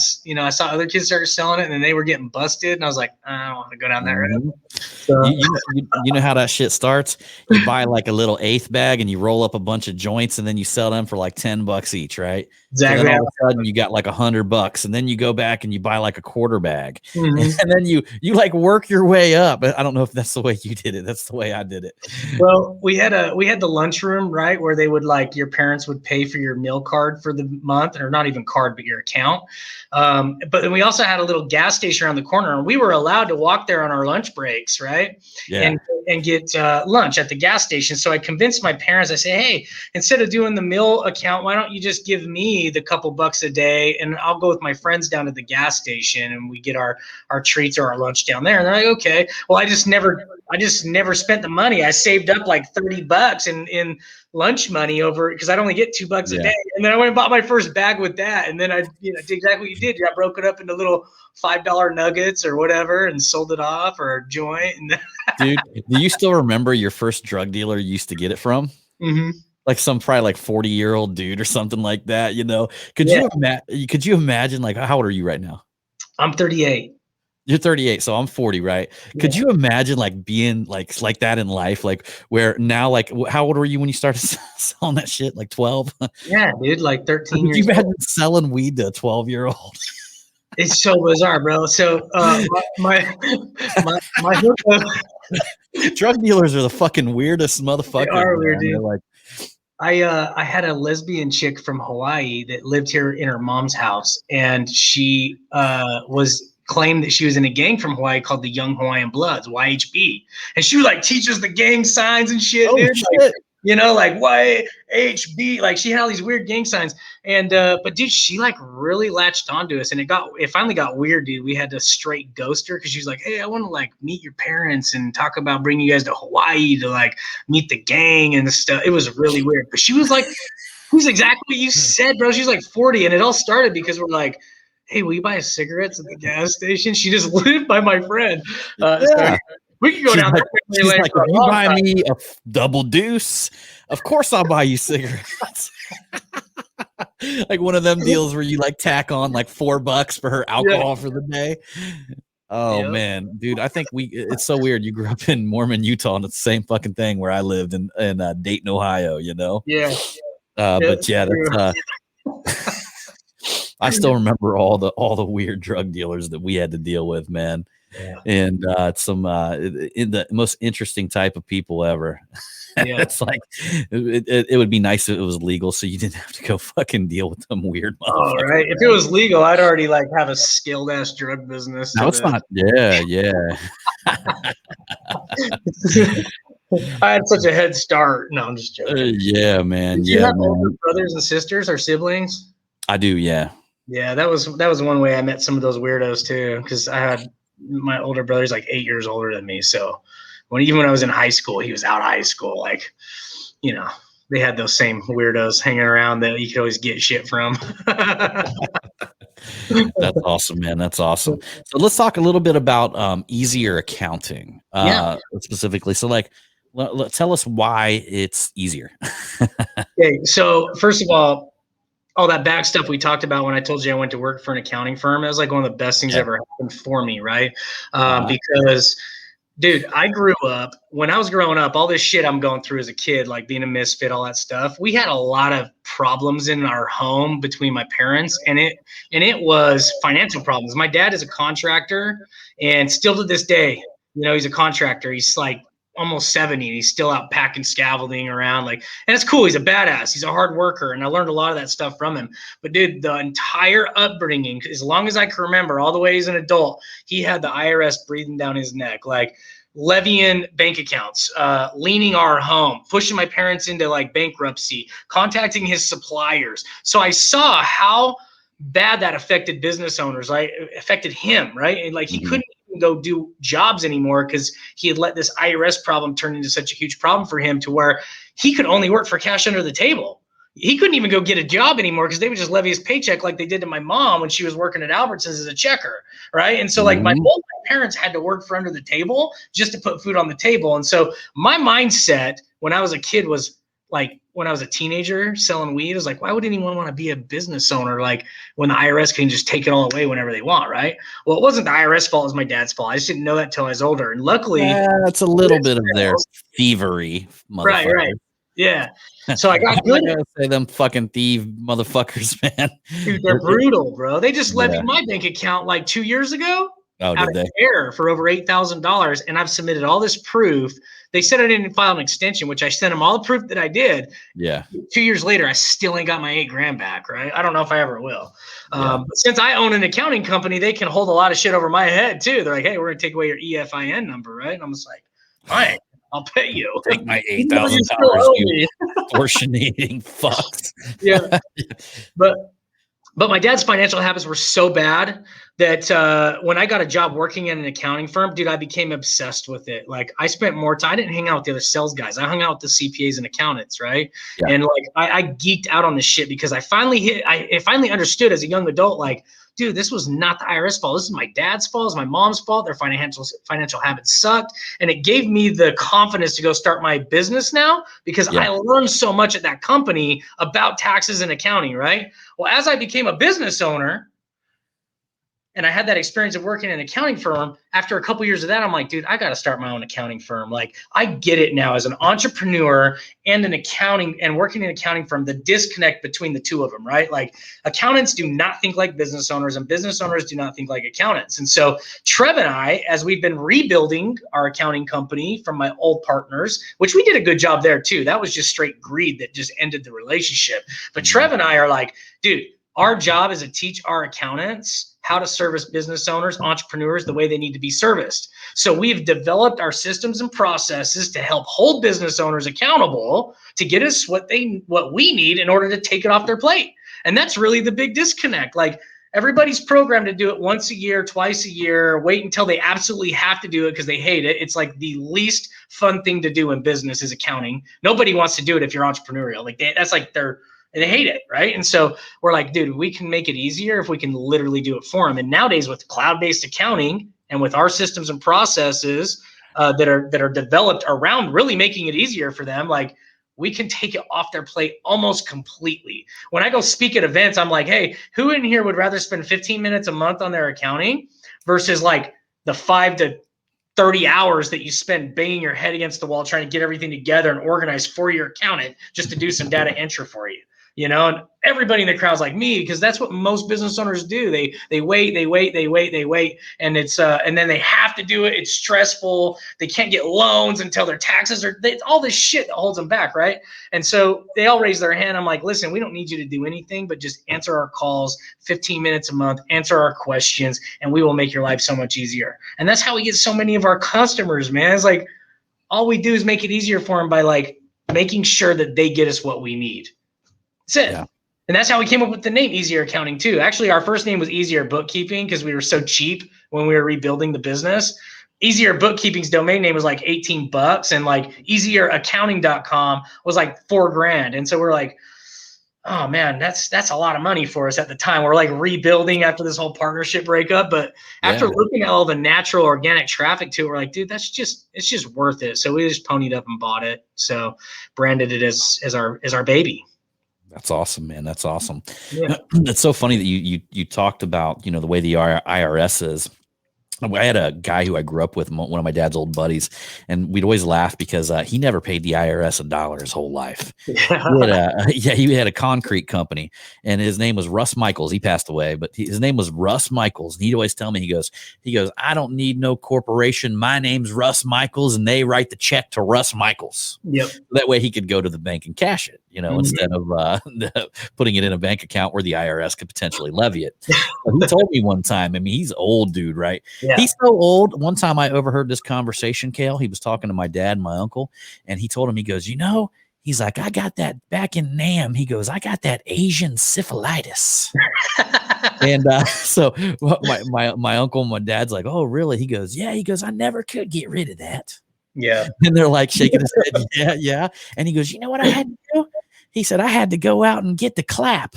saw other kids start selling it, and then they were getting busted, and I was like, I don't want to go down that road. So, you know how that shit starts? You buy like a little 1/8 bag and you roll up a bunch of joints, and then you sell them for like $10 each, right? Exactly. So then all of a sudden you got like $100, and then you go back and you buy like a quarter bag, and then you like work your way up. I don't know if that's the way you did it. That's the way I did it. Well, we had the lunchroom, right, where they would like your parents would pay for your meal card for the month, or not even card, but your account. But then we also had a little gas station around the corner, and we were allowed to walk there on our lunch breaks, right? Yeah. And get lunch at the gas station. So I convinced my parents. I say, hey, instead of doing the meal account, why don't you just give me the couple bucks a day, and I'll go with my friends down to the gas station, and we get our treats or our lunch down there. And they're like, okay. Well, I just never spent the money. I saved up like $30 in lunch money over, because I'd only get $2 a day. And then I went and bought my first bag with that. And then I did exactly what you did. I broke it up into little $5 nuggets or whatever and sold it off, or a joint. And dude, do you still remember your first drug dealer you used to get it from? Like some probably like 40-year-old dude or something like that, Could you imagine, like, how old are you right now? I'm 38. You're 38, so I'm 40, right? Yeah. Could you imagine like being like that in life, like where now, like how old were you when you started selling that shit? Like 12? Yeah, dude, like 13 years old. Could you imagine old. selling weed to a 12-year-old? It's so bizarre, bro. So my drug dealers are the fucking weirdest motherfuckers. They are weird, dude. Like, I had a lesbian chick from Hawaii that lived here in her mom's house, and she claimed that she was in a gang from Hawaii called the Young Hawaiian Bloods, YHB, and she would like teach us the gang signs and shit. Oh, dude. shit. you know, like YHB, like she had all these weird gang signs. And but dude, she like really latched onto us, and it finally got weird, dude. We had to straight ghost her because she was like, hey, I want to like meet your parents and talk about bringing you guys to Hawaii to like meet the gang and stuff. It was really weird, but she was like, who's exactly what you said, bro. She's like 40, and it all started because we're like, hey, will you buy us cigarettes at the gas station? She just lived by my friend. So we could go She's down like, there. she's like, if you buy me a double deuce, of course I'll buy you cigarettes. Like one of them deals where you like tack on like $4 for her alcohol for the day. Oh man, dude, I think it's so weird. You grew up in Mormon, Utah, and it's the same fucking thing where I lived in Dayton, Ohio, you know? Yeah. But yeah, that's I still remember all the weird drug dealers that we had to deal with, man. Yeah. And some in the most interesting type of people ever. Yeah. It's like it would be nice if it was legal, so you didn't have to go fucking deal with them weird Oh, right. If it was legal, I'd already like have a skilled ass drug business. No, it's not. Yeah. I had such a head start. No, I'm just joking. Yeah, man. Did you have older brothers and sisters or siblings? I do. Yeah. Yeah, that was one way I met some of those weirdos too, because I had my older brother's like 8 years older than me. So even when I was in high school, he was out of high school. Like, you know, they had those same weirdos hanging around that you could always get shit from. That's awesome, man. That's awesome. So let's talk a little bit about easier accounting, specifically. So like, tell us why it's easier. Okay, so first of all that back stuff we talked about when I told you I went to work for an accounting firm, it was like one of the best things ever happened for me, right? Because, dude, I grew up, when I was growing up, all this shit I'm going through as a kid, like being a misfit, all that stuff, we had a lot of problems in our home between my parents, and it was financial problems. My dad is a contractor, and still to this day, you know, he's a contractor. He's like almost 70, and he's still out packing scaffolding around, like, and it's cool. He's a badass. He's a hard worker, and I learned a lot of that stuff from him. But dude, the entire upbringing, as long as I can remember, all the way as an adult, he had the IRS breathing down his neck, like levying bank accounts, leaning our home, pushing my parents into like bankruptcy, contacting his suppliers. So I saw how bad that affected business owners, right? It affected him, right? And like he couldn't go do jobs anymore because he had let this IRS problem turn into such a huge problem for him to where he could only work for cash under the table. He couldn't even go get a job anymore because they would just levy his paycheck like they did to my mom when she was working at Albertsons as a checker, right? And so like both my parents had to work for under the table just to put food on the table. And so my mindset when I was a kid was like, when I was a teenager selling weed, I was like, why would anyone want to be a business owner? Like when the IRS can just take it all away whenever they want, right? Well, it wasn't the IRS fault, it was my dad's fault. I just didn't know that till I was older. And luckily, it's a little bit of their thievery, motherfucker. Right. Yeah. So I got good at say them fucking thief motherfuckers, man. Dude, they're brutal, bro. They just levied my bank account like 2 years ago. Oh, did they? Error for over $8,000, and I've submitted all this proof. They said I didn't file an extension, which I sent them all the proof that I did. Yeah. 2 years later, I still ain't got my $8,000 back. Right? I don't know if I ever will. But since I own an accounting company, they can hold a lot of shit over my head too. They're like, "Hey, we're gonna take away your EFIN number, right?" And I'm just like, "All right, I'll pay you. Take my $8,000, you extortionating fucks." Yeah. But my dad's financial habits were so bad that when I got a job working in an accounting firm, dude, I became obsessed with it. Like I spent more time. I didn't hang out with the other sales guys. I hung out with the CPAs and accountants, right? Yeah. And like I geeked out on this shit because I finally understood as a young adult, like, dude, this was not the IRS fault. This is my dad's fault. It's my mom's fault. Their financial habits sucked. And it gave me the confidence to go start my business now because I learned so much at that company about taxes and accounting, right? Well, as I became a business owner, and I had that experience of working in an accounting firm, after a couple of years of that, I'm like, dude, I got to start my own accounting firm. Like, I get it now as an entrepreneur and an accounting and working in an accounting firm, the disconnect between the two of them, right? Like, accountants do not think like business owners, and business owners do not think like accountants. And so Trev and I, as we've been rebuilding our accounting company from my old partners, which we did a good job there too. That was just straight greed that just ended the relationship. But Trev and I are like, dude, Our job is to teach our accountants how to service business owners, entrepreneurs, the way they need to be serviced. So we've developed our systems and processes to help hold business owners accountable to get us what we need in order to take it off their plate. And that's really the big disconnect. Like, everybody's programmed to do it once a year, twice a year, wait until they absolutely have to do it because they hate it. It's like the least fun thing to do in business is accounting. Nobody wants to do it if you're entrepreneurial. Like, that's like they hate it, right? And so we're like, dude, we can make it easier if we can literally do it for them. And nowadays with cloud-based accounting and with our systems and processes that are developed around really making it easier for them, like, we can take it off their plate almost completely. When I go speak at events, I'm like, hey, who in here would rather spend 15 minutes a month on their accounting versus like the 5 to 30 hours that you spend banging your head against the wall trying to get everything together and organize for your accountant just to do some data entry for you? You know, and everybody in the crowd's like me, because that's what most business owners do. They wait, and it's and then they have to do it. It's stressful. They can't get loans until their taxes are all this shit that holds them back, right? And so they all raise their hand. I'm like, listen, we don't need you to do anything but just answer our calls 15 minutes a month, answer our questions, and we will make your life so much easier. And that's how we get so many of our customers, man. It's like all we do is make it easier for them by like making sure that they get us what we need. That's it. Yeah. And that's how we came up with the name Easier Accounting too. Actually, our first name was Easier Bookkeeping because we were so cheap when we were rebuilding the business. Easier Bookkeeping's domain name was like $18, and like easieraccounting.com was like $4,000. And so we're like, oh man, that's a lot of money for us at the time. We're like rebuilding after this whole partnership breakup. But after looking at all the natural organic traffic to it, we're like, dude, it's just worth it. So we just ponied up and bought it. So branded it as our baby. That's awesome, man. That's awesome. Yeah. It's so funny that you talked about, you know, the way the IRS is. I had a guy who I grew up with, one of my dad's old buddies, and we'd always laugh because he never paid the IRS $1 his whole life. He had a concrete company, and his name was Russ Michaels. He passed away, but his name was Russ Michaels. And he'd always tell me, he goes, I don't need no corporation. My name's Russ Michaels, and they write the check to Russ Michaels. Yep. That way he could go to the bank and cash it, you know, instead of putting it in a bank account where the IRS could potentially levy it. He told me one time, I mean, he's an old dude, right? Yeah. He's so old. One time I overheard this conversation, Kale. He was talking to my dad and my uncle, and he told him, he goes, you know, he's like, I got that back in Nam. He goes, I got that Asian syphilitis. And so my uncle and my dad's like, oh, really? He goes, yeah. He goes, I never could get rid of that. Yeah. And they're like shaking his head. Yeah. And he goes, you know what I had to do? He said, I had to go out and get the clap.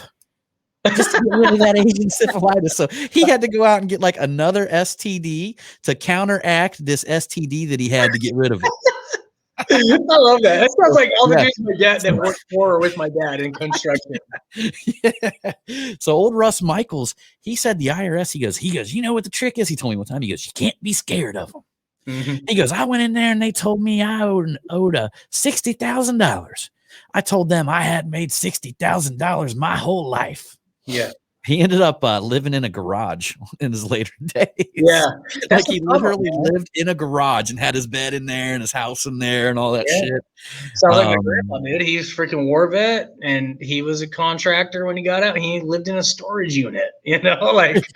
Just to get rid of that Asian syphilitis. So he had to go out and get like another STD to counteract this STD that he had to get rid of it. I love that. That sounds like all the dudes my dad that worked for or with my dad in construction. Yeah. So old Russ Michaels, he said the IRS, he goes, you know what the trick is? He told me one time, he goes, you can't be scared of them. Mm-hmm. He goes, I went in there and they told me I owed $60,000. I told them I had made $60,000 my whole life. Yeah. He ended up living in a garage in his later days. Yeah. Like he literally lived in a garage and had his bed in there and his house in there and all that shit. Sounds like my grandpa, dude. He's freaking war vet, and he was a contractor when he got out. He lived in a storage unit, you know, like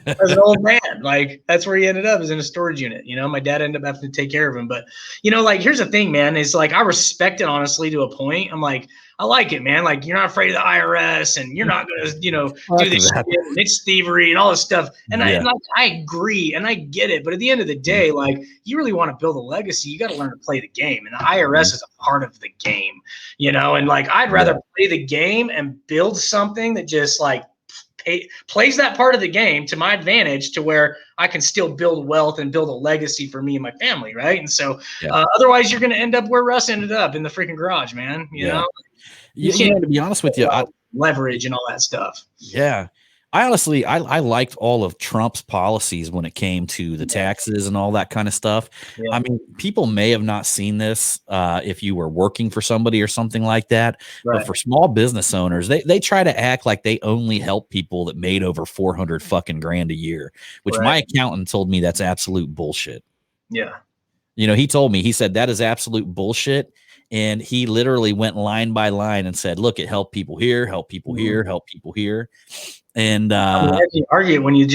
as an old man. Like that's where he ended up, is in a storage unit. You know, my dad ended up having to take care of him. But you know, like here's the thing, man, is like I respect it honestly to a point. I'm like, I like it, man. Like you're not afraid of the IRS, and you're not gonna, you know, do this shit, and it's thievery and all this stuff. And I agree, and I get it. But at the end of the day, like you really want to build a legacy, you got to learn to play the game, and the IRS is a part of the game, you know. And like I'd rather play the game and build something that just like plays that part of the game to my advantage, to where I can still build wealth and build a legacy for me and my family, right? And so otherwise, you're going to end up where Russ ended up, in the freaking garage, man. You know. You can't, to be honest with you, leverage and all that stuff. Yeah. I honestly liked all of Trump's policies when it came to the taxes and all that kind of stuff. Yeah. I mean, people may have not seen this if you were working for somebody or something like that. Right. But for small business owners, they try to act like they only help people that made over 400 fucking grand a year, which my accountant told me that's absolute bullshit. Yeah. You know, he told me, he said, that is absolute bullshit. And he literally went line by line and said, look, it helped people here, help people Mhm. here, help people here. And I mean, you argue when you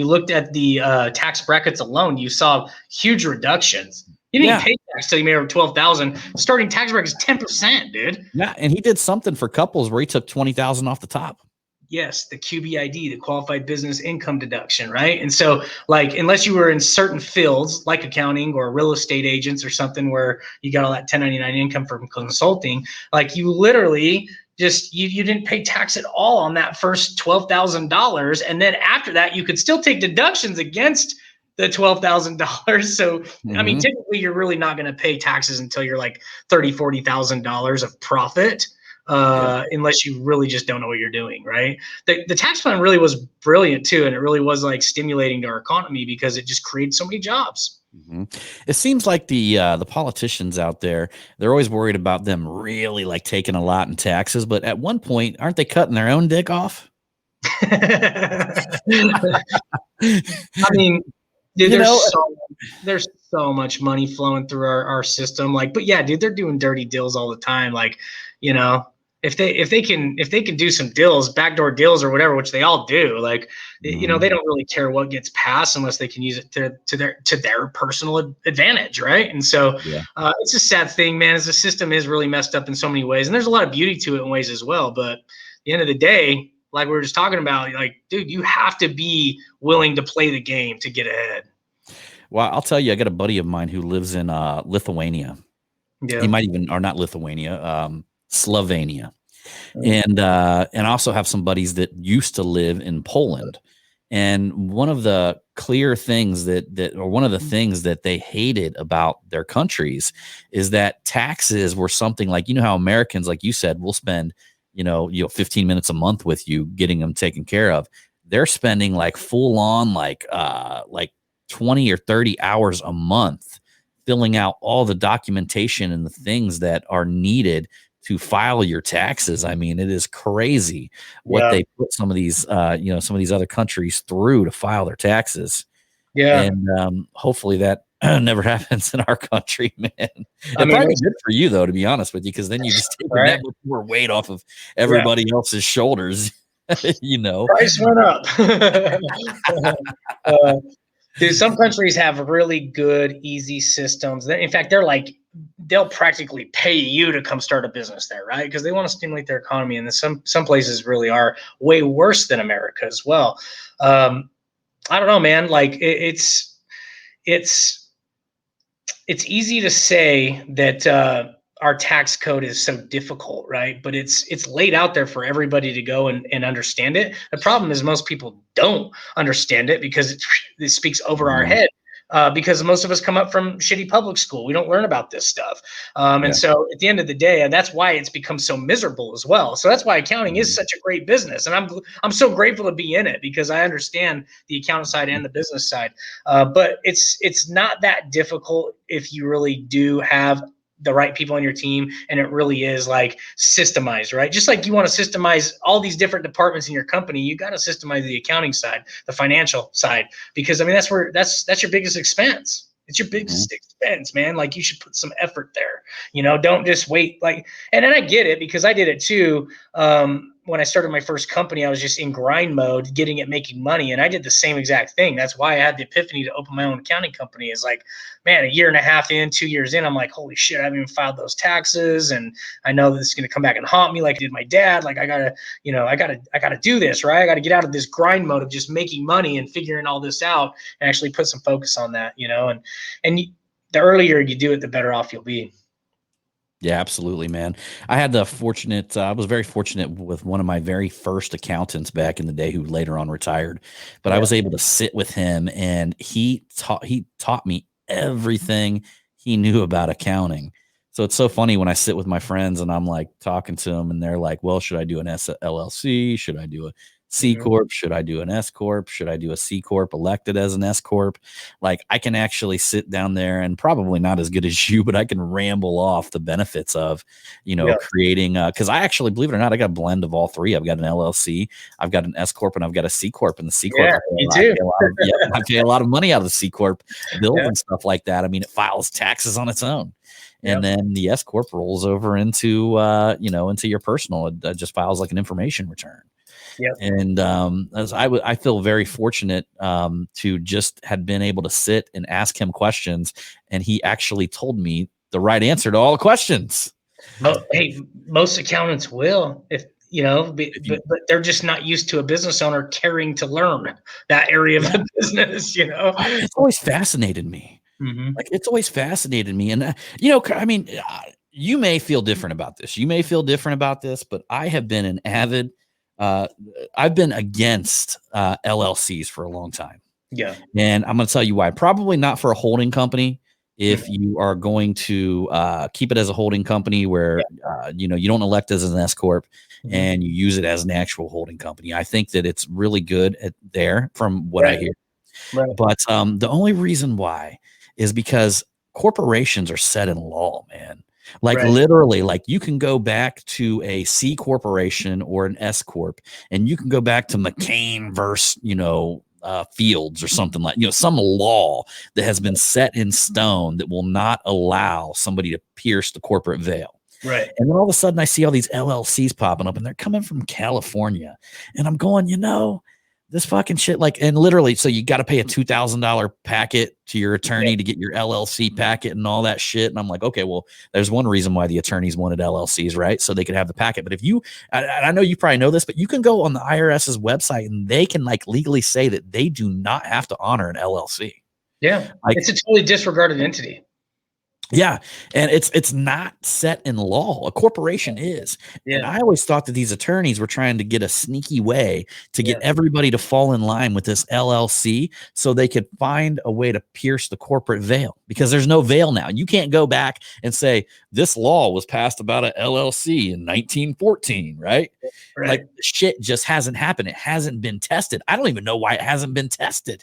looked at the tax brackets alone, you saw huge reductions. You didn't yeah, pay tax till you made over 12,000. Starting tax bracket is 10%, dude. yeah. And he did something for couples where he took 20,000 off the top. Yes, the QBID, the qualified business income deduction, right? And so, like, unless you were in certain fields like accounting or real estate agents or something where you got all that 1099 income from consulting, like you literally just you didn't pay tax at all on that first $12,000, and then after that, you could still take deductions against the $12,000. So, I mean, typically, you're really not going to pay taxes until you're like $30,000-$40,000 of profit. Unless you really just don't know what you're doing, right? The tax plan really was brilliant too, and it really was like stimulating to our economy because it just created so many jobs. It seems like the politicians out there, they're always worried about them really like taking a lot in taxes, but at one point, aren't they cutting their own dick off? I mean, dude, there's so much money flowing through our system. Like, but yeah, dude, they're doing dirty deals all the time. Like, you know, if they can do some deals, backdoor deals or whatever, which they all do, like, you know, they don't really care what gets passed unless they can use it to their personal advantage, right? And so it's a sad thing, man. As the system is really messed up in so many ways, and there's a lot of beauty to it in ways as well. But at the end of the day, like we were just talking about, like, dude, you have to be willing to play the game to get ahead. Well, I'll tell you, I got a buddy of mine who lives in Lithuania. Yeah. He might even, or not Lithuania, Slovenia. And I also have some buddies that used to live in Poland. And one of the clear things or one of the things that they hated about their countries is that taxes were something like, you know, how Americans, like you said, will spend, 15 minutes a month with you getting them taken care of. They're spending like full on, like 20 or 30 hours a month filling out all the documentation and the things that are needed to file your taxes. I mean, it is crazy what they put some of these, some of these other countries through to file their taxes. Yeah. And hopefully that never happens in our country, man. I mean, probably good for you, though, to be honest with you, because then you just take that much more weight off of everybody else's shoulders. Price went up. Dude, some countries have really good, easy systems. In fact, they'll practically pay you to come start a business there, right? Because they want to stimulate their economy, and some places really are way worse than America as well. I don't know, man. Like it's easy to say that our tax code is so difficult, right? But it's laid out there for everybody to go and understand it. The problem is most people don't understand it because it speaks over our head. Because most of us come up from shitty public school. We don't learn about this stuff. And so at the end of the day, and that's why it's become so miserable as well. So that's why accounting is such a great business. And I'm so grateful to be in it because I understand the accounting side and the business side. But it's not that difficult if you really do have the right people on your team, and it really is like systemized, right? Just like you want to systemize all these different departments in your company, you got to systemize the accounting side, the financial side, because I mean that's your biggest expense. It's your biggest expense, man. Like you should put some effort there. Don't just wait. Like, and then I get it because I did it too. When I started my first company, I was just in grind mode, getting it, making money. And I did the same exact thing. That's why I had the epiphany to open my own accounting company. Is like, man, a year and a half in, 2 years in, I'm like, holy shit, I haven't even filed those taxes. And I know this is going to come back and haunt me like it did my dad. Like I gotta do this, right? I got to get out of this grind mode of just making money and figuring all this out and actually put some focus on that, and the earlier you do it, the better off you'll be. Yeah, absolutely, man. I was very fortunate with one of my very first accountants back in the day who later on retired, but I was able to sit with him and he taught me everything he knew about accounting. So it's so funny when I sit with my friends and I'm like talking to them and they're like, well, should I do an LLC? Should I do a C Corp? Should I do an S Corp? Should I do a C Corp elected as an S Corp? Like I can actually sit down there and probably not as good as you, but I can ramble off the benefits of, creating, cause I actually, believe it or not, I got a blend of all three. I've got an LLC, I've got an S Corp, and I've got a C Corp. And the C Corp, I pay a lot of money out of the C Corp bill and stuff like that. I mean, it files taxes on its own. and then the S corp rolls over into into your personal. It just files like an information return. Yep. And as I feel very fortunate to just had been able to sit and ask him questions, and he actually told me the right answer to all the questions. Hey, most accountants will, if you know, but they're just not used to a business owner caring to learn that area of the business. It's always fascinated me. Like, it's always fascinated me. And I mean, you may feel different about this. But I have been an avid. I've been against LLCs for a long time. Yeah. And I'm going to tell you why. Probably not for a holding company. If you are going to keep it as a holding company where, you don't elect as an S corp and you use it as an actual holding company. I think that it's really good there from what I hear. Right. But the only reason why is because corporations are set in law, man. Like literally, like you can go back to a C corporation or an S corp, and you can go back to McCain versus, Fields or something like, some law that has been set in stone that will not allow somebody to pierce the corporate veil. Right. And then all of a sudden I see all these LLCs popping up and they're coming from California. And I'm going, this fucking shit, and literally, so you got to pay a $2,000 packet to your attorney to get your LLC packet and all that shit. And I'm like, okay, well, there's one reason why the attorneys wanted LLCs, right? So they could have the packet. But if I know you probably know this, but you can go on the IRS's website and they can legally say that they do not have to honor an LLC. Yeah. It's a totally disregarded entity. Yeah. And it's not set in law. A corporation is. Yeah. And I always thought that these attorneys were trying to get a sneaky way to get everybody to fall in line with this LLC so they could find a way to pierce the corporate veil, because there's no veil now. You can't go back and say this law was passed about an LLC in 1914, right? Like, shit just hasn't happened. It hasn't been tested. I don't even know why it hasn't been tested.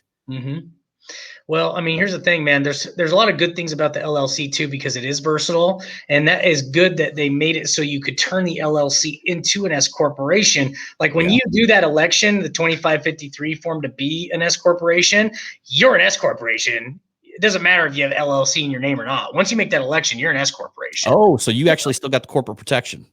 Well, I mean, here's the thing, man. There's a lot of good things about the LLC too, because it is versatile, and that is good that they made it so you could turn the LLC into an S corporation. Like when you do that election, the 2553 form to be an S corporation, you're an S corporation. It doesn't matter if you have LLC in your name or not. Once you make that election, you're an S corporation. Oh, so you actually still got the corporate protection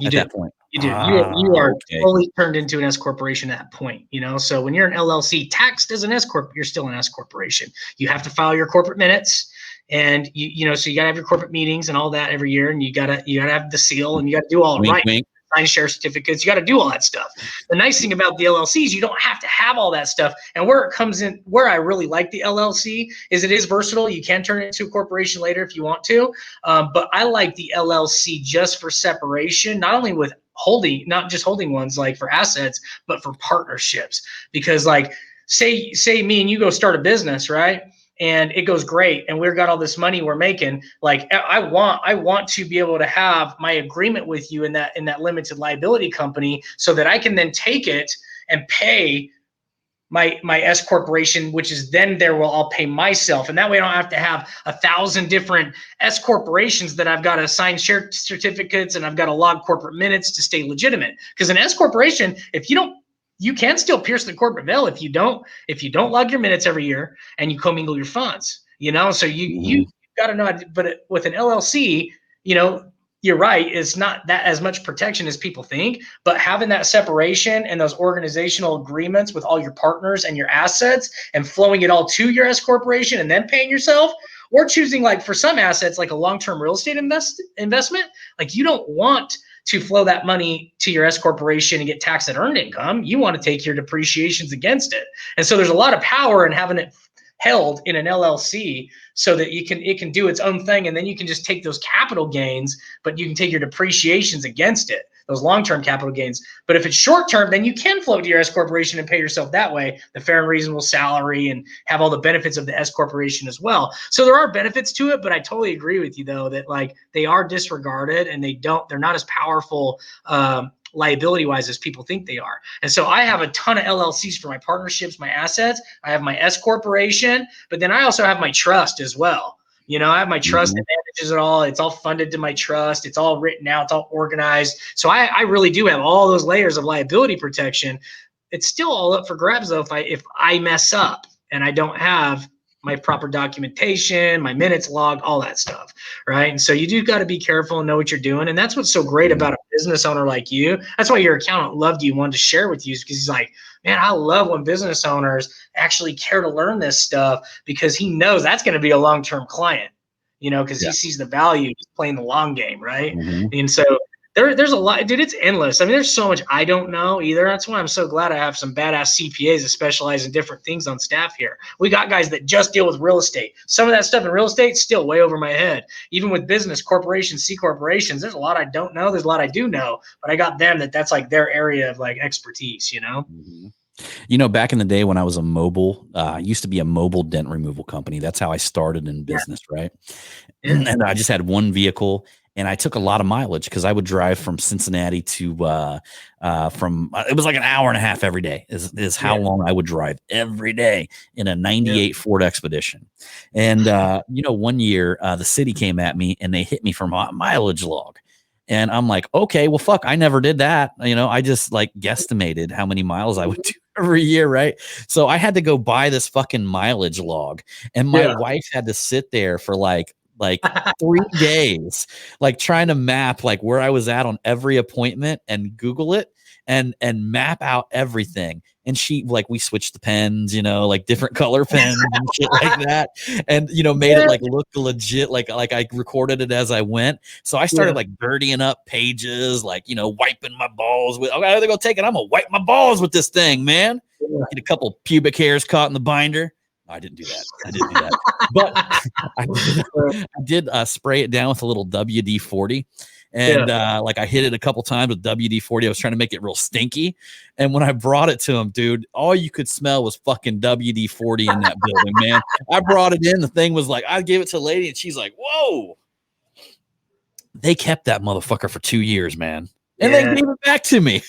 at that point. You do. You are fully turned into an S corporation at that point, So when you're an LLC taxed as an S corp, you're still an S corporation. You have to file your corporate minutes, and so you gotta have your corporate meetings and all that every year, and you gotta have the seal, and you gotta do all it right. Wink. Sign share certificates. You got to do all that stuff. The nice thing about the LLCs, you don't have to have all that stuff. And where it comes in, where I really like the LLC is it is versatile. You can turn it into a corporation later if you want to. But I like the LLC just for separation, not only with holding, not just holding ones like for assets, but for partnerships. Because say me and you go start a business, right? And it goes great, and we've got all this money we're making. I want to be able to have my agreement with you in that limited liability company, so that I can then take it and pay my S corporation, which is then there where I'll pay myself, and that way I don't have to have 1,000 different S corporations that I've got to sign share certificates and I've got to log corporate minutes to stay legitimate. Because an S corporation, you can still pierce the corporate veil if you don't log your minutes every year and you commingle your funds, so you got to know. But with an LLC, you're right, it's not that as much protection as people think, but having that separation and those organizational agreements with all your partners and your assets and flowing it all to your S corporation and then paying yourself, or choosing for some assets, like a long-term real estate investment, you don't want to flow that money to your S corporation and get taxed at earned income. You want to take your depreciations against it. And so there's a lot of power in having it held in an LLC so that it can do its own thing. And then you can just take those capital gains, but you can take your depreciations against it, those long-term capital gains. But if it's short-term, then you can float to your S corporation and pay yourself that way, the fair and reasonable salary, and have all the benefits of the S corporation as well. So there are benefits to it, but I totally agree with you though, that they are disregarded, and they're not as powerful liability wise as people think they are. And so I have a ton of LLCs for my partnerships, my assets. I have my S corporation, but then I also have my trust as well. I have my trust that manages it all. It's all funded to my trust. It's all written out. It's all organized. So I really do have all those layers of liability protection. It's still all up for grabs though if I mess up and I don't have my proper documentation, my minutes logged, all that stuff, right? And so you do got to be careful and know what you're doing. And that's what's so great about a business owner like you. That's why your accountant loved you, wanted to share with you, because he's like, man, I love when business owners actually care to learn this stuff, because he knows that's going to be a long-term client, because he sees the value, he's playing the long game, right? And so there's a lot, dude. It's endless. I mean, there's so much I don't know either. That's why I'm so glad I have some badass CPAs that specialize in different things on staff here. We got guys that just deal with real estate. Some of that stuff in real estate is still way over my head. Even with business, corporations, C corporations, there's a lot I don't know. There's a lot I do know, but I got them that's like their area of like expertise, Back in the day when I was I used to be a mobile dent removal company. That's how I started in business, right? And I just had one vehicle. And I took a lot of mileage because I would drive from Cincinnati to it was like an hour and a half every day is how long I would drive every day in a 98 Ford Expedition. And, one year the city came at me and they hit me for my mileage log. And I'm like, okay, well, fuck, I never did that. I just like guesstimated how many miles I would do every year. Right. So I had to go buy this fucking mileage log. And my wife had to sit there for like 3 days, like trying to map like where I was at on every appointment and Google it and map out everything. And we switched the pens, like different color pens and shit like that. And, made it like look legit, like I recorded it as I went. So I started like dirtying up pages, like, wiping my balls with, okay, they're gonna take it. I'm gonna wipe my balls with this thing, man. Get a couple pubic hairs caught in the binder. I didn't do that. But I did spray it down with a little WD-40. And I hit it a couple times with WD-40. I was trying to make it real stinky. And when I brought it to him, dude, all you could smell was fucking WD-40 in that building, man. I brought it in. The thing was like, I gave it to a lady and she's like, whoa. They kept that motherfucker for 2 years, man. And they gave it back to me.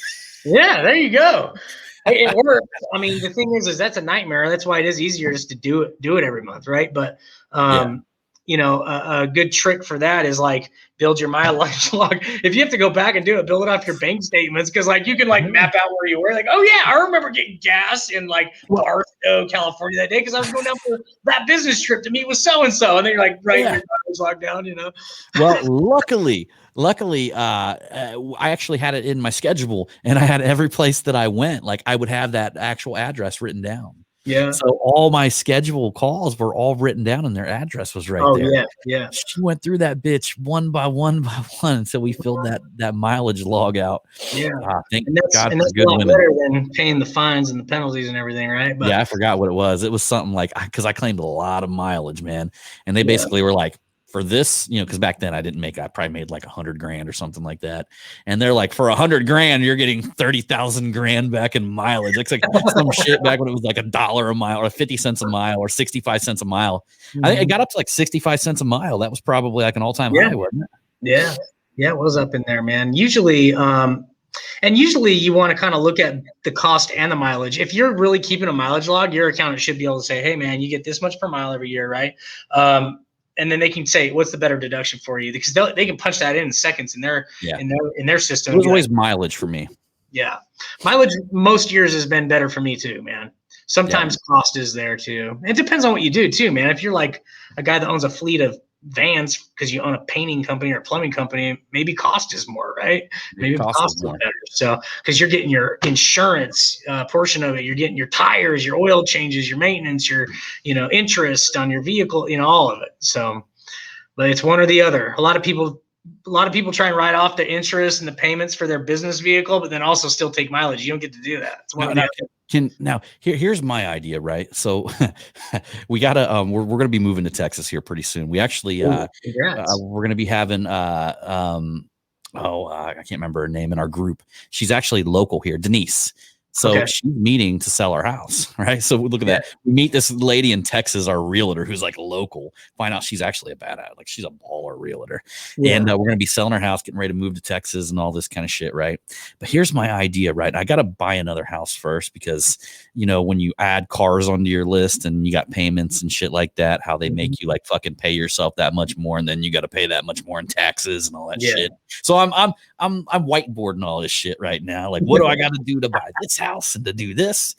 Yeah, there you go. It works. I mean, the thing is that's a nightmare. That's why it is easier just to do it every month, right? But a good trick for that is like build your mileage log. If you have to go back and do it, build it off your bank statements, because like you can like map out where you were. Like, oh yeah, I remember getting gas in like Barstow, California that day because I was going down for that business trip to meet with so and so, and then you're like writing your mileage log down, Well, luckily, I actually had it in my schedule, and I had every place that I went. Like I would have that actual address written down. Yeah. So all my scheduled calls were all written down, and their address was right there. Yeah, yeah. She went through that bitch one by one until we filled that mileage log out. Yeah. Thank that's God a for lot Goodman. better than paying the fines and the penalties and everything, right? But I forgot what it was. It was something like, because I claimed a lot of mileage, man, and they basically were like, for this, because back then I probably made like $100,000 or something like that. And they're like, for $100,000, you're getting 30,000 grand back in mileage. It's like some shit back when it was like $1 a mile or 50 cents a mile or 65 cents a mile. I think it got up to like 65 cents a mile. That was probably like an all-time high, wasn't it? Yeah. Yeah. It was up in there, man. Usually, you want to kind of look at the cost and the mileage. If you're really keeping a mileage log, your accountant should be able to say, hey man, you get this much per mile every year. Right. And then they can say, what's the better deduction for you? Because they can punch that in seconds in their system. It was always mileage for me. Yeah. Mileage most years has been better for me too, man. Sometimes cost is there too. It depends on what you do too, man. If you're like a guy that owns a fleet of vans because you own a painting company or a plumbing company, maybe cost is more, right? Maybe cost is better. So, because you're getting your insurance portion of it, you're getting your tires, your oil changes, your maintenance, your interest on your vehicle, all of it. So, but it's one or the other. A lot of people try and write off the interest and the payments for their business vehicle, but then also still take mileage. You don't get to do that. It's one or the other. Here's my idea, right? So we gotta we're gonna be moving to Texas here pretty soon. We actually we're gonna be having I can't remember her name in our group. She's actually local here, Denise. So she's meeting to sell our house, right? So look at that. We meet this lady in Texas, our realtor, who's like local. Find out she's actually a badass, like she's a baller realtor. And we're gonna be selling our house, getting ready to move to Texas, and all this kind of shit, right? But here's my idea, right? I gotta buy another house first because when you add cars onto your list and you got payments and shit like that, how they make you like fucking pay yourself that much more, and then you got to pay that much more in taxes and all that shit. So I'm whiteboarding all this shit right now. Like, what do I got to do to buy this house and to do this?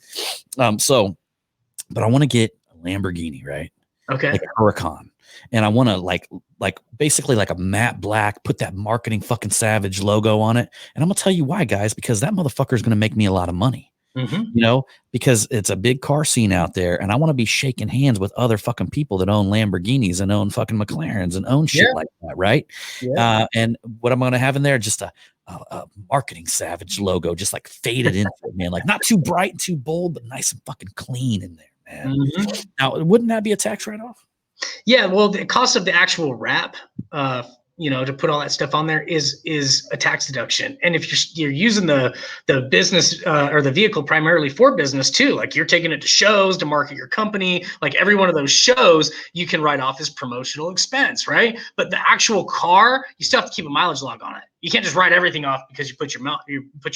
But I want to get a Lamborghini, right? Okay. like a Huracan. And I want to like basically like a matte black, put that marketing fucking Savage logo on it. And I'm gonna tell you why, guys, because that motherfucker is gonna make me a lot of money. You know, because it's a big car scene out there, and I want to be shaking hands with other fucking people that own Lamborghinis and own fucking McLarens and own shit like that, right? Yeah. And what I'm gonna have in there, just a marketing Savage logo, just like faded into it, man. Like not too bright and too bold, but nice and fucking clean in there, man. Now, wouldn't that be a tax write-off? Yeah, well, the cost of the actual wrap, to put all that stuff on there is a tax deduction. And if you're using the business or the vehicle primarily for business too, like you're taking it to shows to market your company, like every one of those shows you can write off as promotional expense, right? But the actual car, you still have to keep a mileage log on it. You can't just write everything off because you put your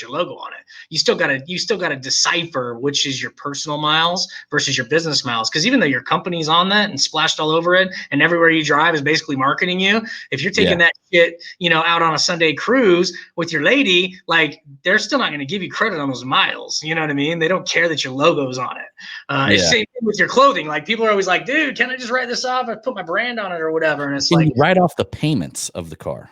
logo on it. You still gotta decipher which is your personal miles versus your business miles. Because even though your company's on that and splashed all over it, and everywhere you drive is basically marketing you, if you're taking that shit, out on a Sunday cruise with your lady, like they're still not going to give you credit on those miles. You know what I mean? They don't care that your logo's on it. It's same thing with your clothing. Like people are always like, dude, can I just write this off? I put my brand on it or whatever. And it's Can you write off the payments of the car?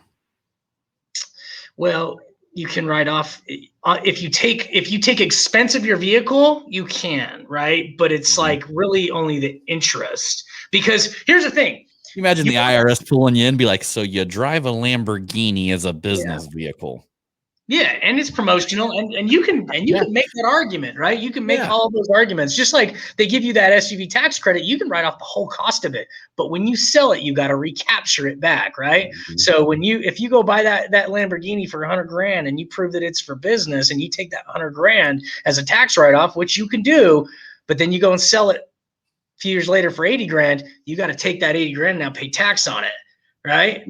Well, you can write off if you take expense of your vehicle, you can, right? But it's like really only the interest. Because here's the thing. You imagine the IRS pulling you in, be like, so you drive a Lamborghini as a business vehicle. Yeah, and it's promotional, and you can make that argument, right? You can make all those arguments. Just like they give you that SUV tax credit, you can write off the whole cost of it. But when you sell it, you got to recapture it back, right? So if you go buy that Lamborghini for $100,000 and you prove that it's for business, and you take that $100,000 as a tax write-off, which you can do, but then you go and sell it a few years later for $80,000, you got to take that $80,000 and now pay tax on it. Right?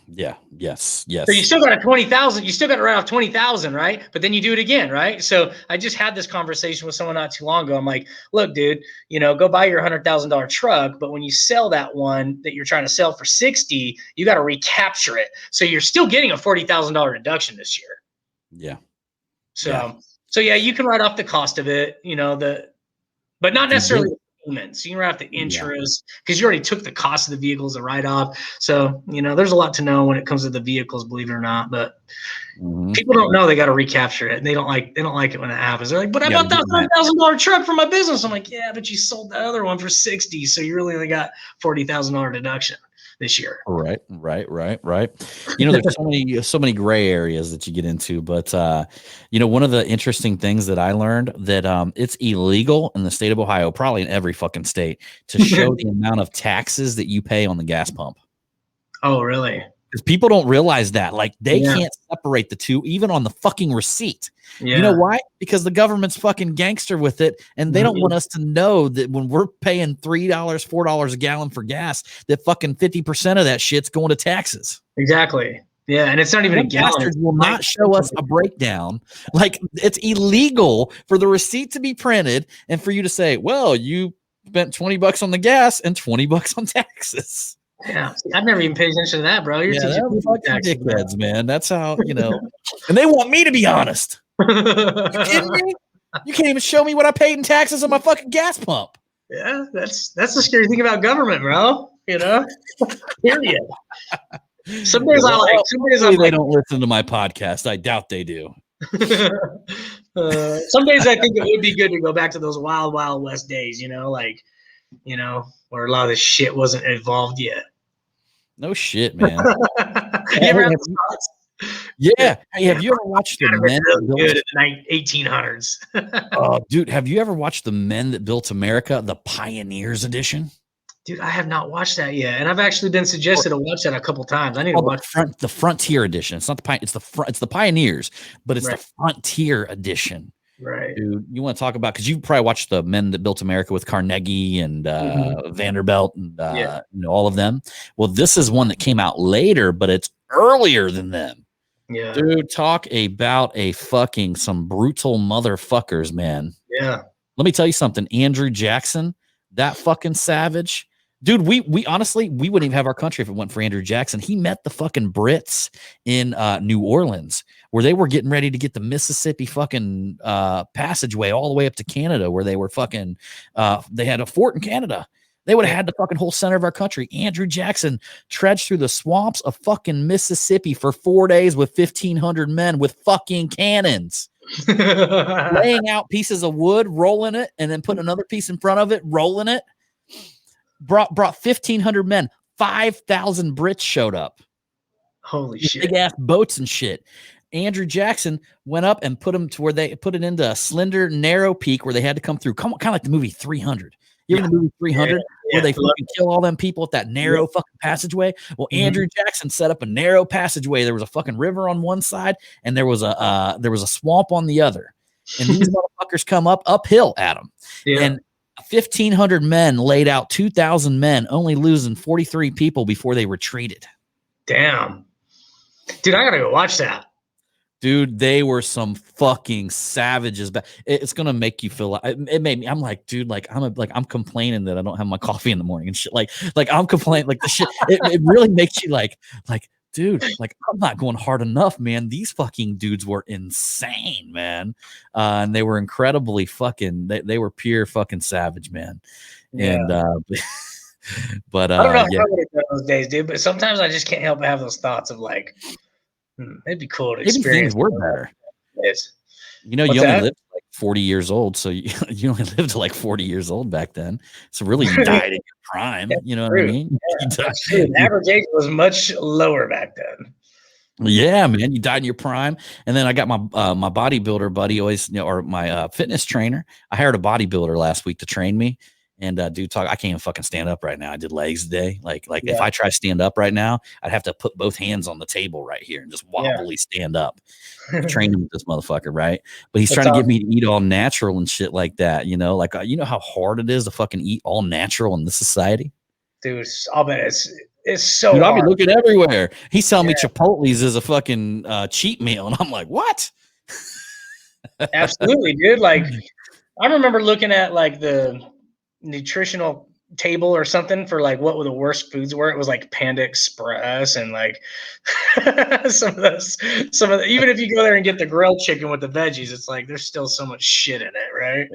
Yeah. Yes. So you still got a 20,000. You still got to write off 20,000, right? But then you do it again, right? So I just had this conversation with someone not too long ago. I'm like, look, dude, go buy your $100,000 truck, but when you sell that one that you're trying to sell for 60, you got to recapture it. So you're still getting a $40,000 deduction this year. Yeah. So you can write off the cost of it, but not necessarily payments. You can write off the interest because you already took the cost of the vehicle as a write-off. So, there's a lot to know when it comes to the vehicles, believe it or not. But people don't know they got to recapture it, and they don't like it when it happens. They're like, "But I bought that $100,000 truck for my business." I'm like, "Yeah, but you sold that other one for 60, so you really only got $40,000 deduction this year." Right. There's so many gray areas that you get into, but one of the interesting things that I learned that it's illegal in the state of Ohio, probably in every fucking state, to show the amount of taxes that you pay on the gas pump. Oh, really? Because people don't realize that. Like they can't separate the two, even on the fucking receipt. Yeah. You know why? Because the government's fucking gangster with it, and they don't want us to know that when we're paying $3, $4 a gallon for gas, that fucking 50% of that shit's going to taxes. Exactly. Yeah, and it's not even a gallon. Bastards will not show us a breakdown. Like it's illegal for the receipt to be printed and for you to say, "Well, you spent $20 on the gas and $20 on taxes." Yeah, I've never even paid attention to that, bro. You're teaching fucking dickheads, man. That's how and they want me to be honest. You kidding me? You can't even show me what I paid in taxes on my fucking gas pump. Yeah, that's the scary thing about government, bro. Period. Some days they don't listen to my podcast. I doubt they do. Some days I think it would be good to go back to those wild, wild west days. Where a lot of this shit wasn't evolved yet. No shit, man. Hey, have you ever watched the Men that built in the 1800s? Oh, dude, have you ever watched the Men That Built America, the Pioneers edition? Dude, I have not watched that yet, and I've actually been suggested to watch that a couple times. I need to watch the Frontier edition. It's not it's the Pioneers, but it's the Frontier edition. Right, dude. You want to talk about, because you probably watched the Men That Built America with Carnegie and Vanderbilt and all of them. Well, this is one that came out later, but it's earlier than them. Yeah, dude, talk about some brutal motherfuckers, man. Yeah, let me tell you something. Andrew Jackson, that fucking savage. Dude, we honestly, we wouldn't even have our country if it went for Andrew Jackson. He met the fucking Brits in New Orleans, where they were getting ready to get the Mississippi fucking passageway all the way up to Canada, where they were fucking they had a fort in Canada. They would have had the fucking whole center of our country. Andrew Jackson trudged through the swamps of fucking Mississippi for 4 days with 1,500 men with fucking cannons, laying out pieces of wood, rolling it, and then putting another piece in front of it, rolling it. Brought 1,500 men. 5,000 Brits showed up. Holy shit! Big ass boats and shit. Andrew Jackson went up and put them to where they put it into a slender, narrow peak where they had to come through. Kind of like the movie 300. You ever the movie 300 where they fucking kill all them people at that narrow fucking passageway? Well, Andrew Jackson set up a narrow passageway. There was a fucking river on one side and there was a swamp on the other. And these motherfuckers come uphill at them. Yeah. And 1,500 men laid out 2,000 men, only losing 43 people before they retreated. Damn. Dude, I gotta go watch that. Dude, they were some fucking savages. But it's gonna make you feel like it made me. I'm like, dude, I'm complaining that I don't have my coffee in the morning and shit. Like I'm complaining, like the shit. It really makes you like, dude, like I'm not going hard enough, man. These fucking dudes were insane, man. And they were incredibly fucking. They were pure fucking savage, man. Yeah. And but I don't know how I would have done those days, dude. But sometimes I just can't help but have those thoughts of like, it'd be cool to experience. Maybe things were better. You know, you only lived like 40 years old, so you only lived to like 40 years old back then. So really, you died in your prime. You know what I mean? Yeah, the average age was much lower back then. Yeah, man, you died in your prime. And then I got my my bodybuilder buddy always, or my fitness trainer. I hired a bodybuilder last week to train me. And dude, I can't even fucking stand up right now. I did legs today. Like if I try to stand up right now, I'd have to put both hands on the table right here and just wobbly stand up. Training with this motherfucker, right? But he's trying to get me to eat all natural and shit like that. You know, like you know how hard it is to fucking eat all natural in this society. Dude, I'll bet it's so. Dude, I'll be looking everywhere. He's telling me Chipotle's is a fucking cheat meal, and I'm like, what? Absolutely, dude. Like I remember looking at like the nutritional table or something for like what the worst foods were. It was like Panda Express and like some of the even if you go there and get the grilled chicken with the veggies, it's like there's still so much shit in it, right?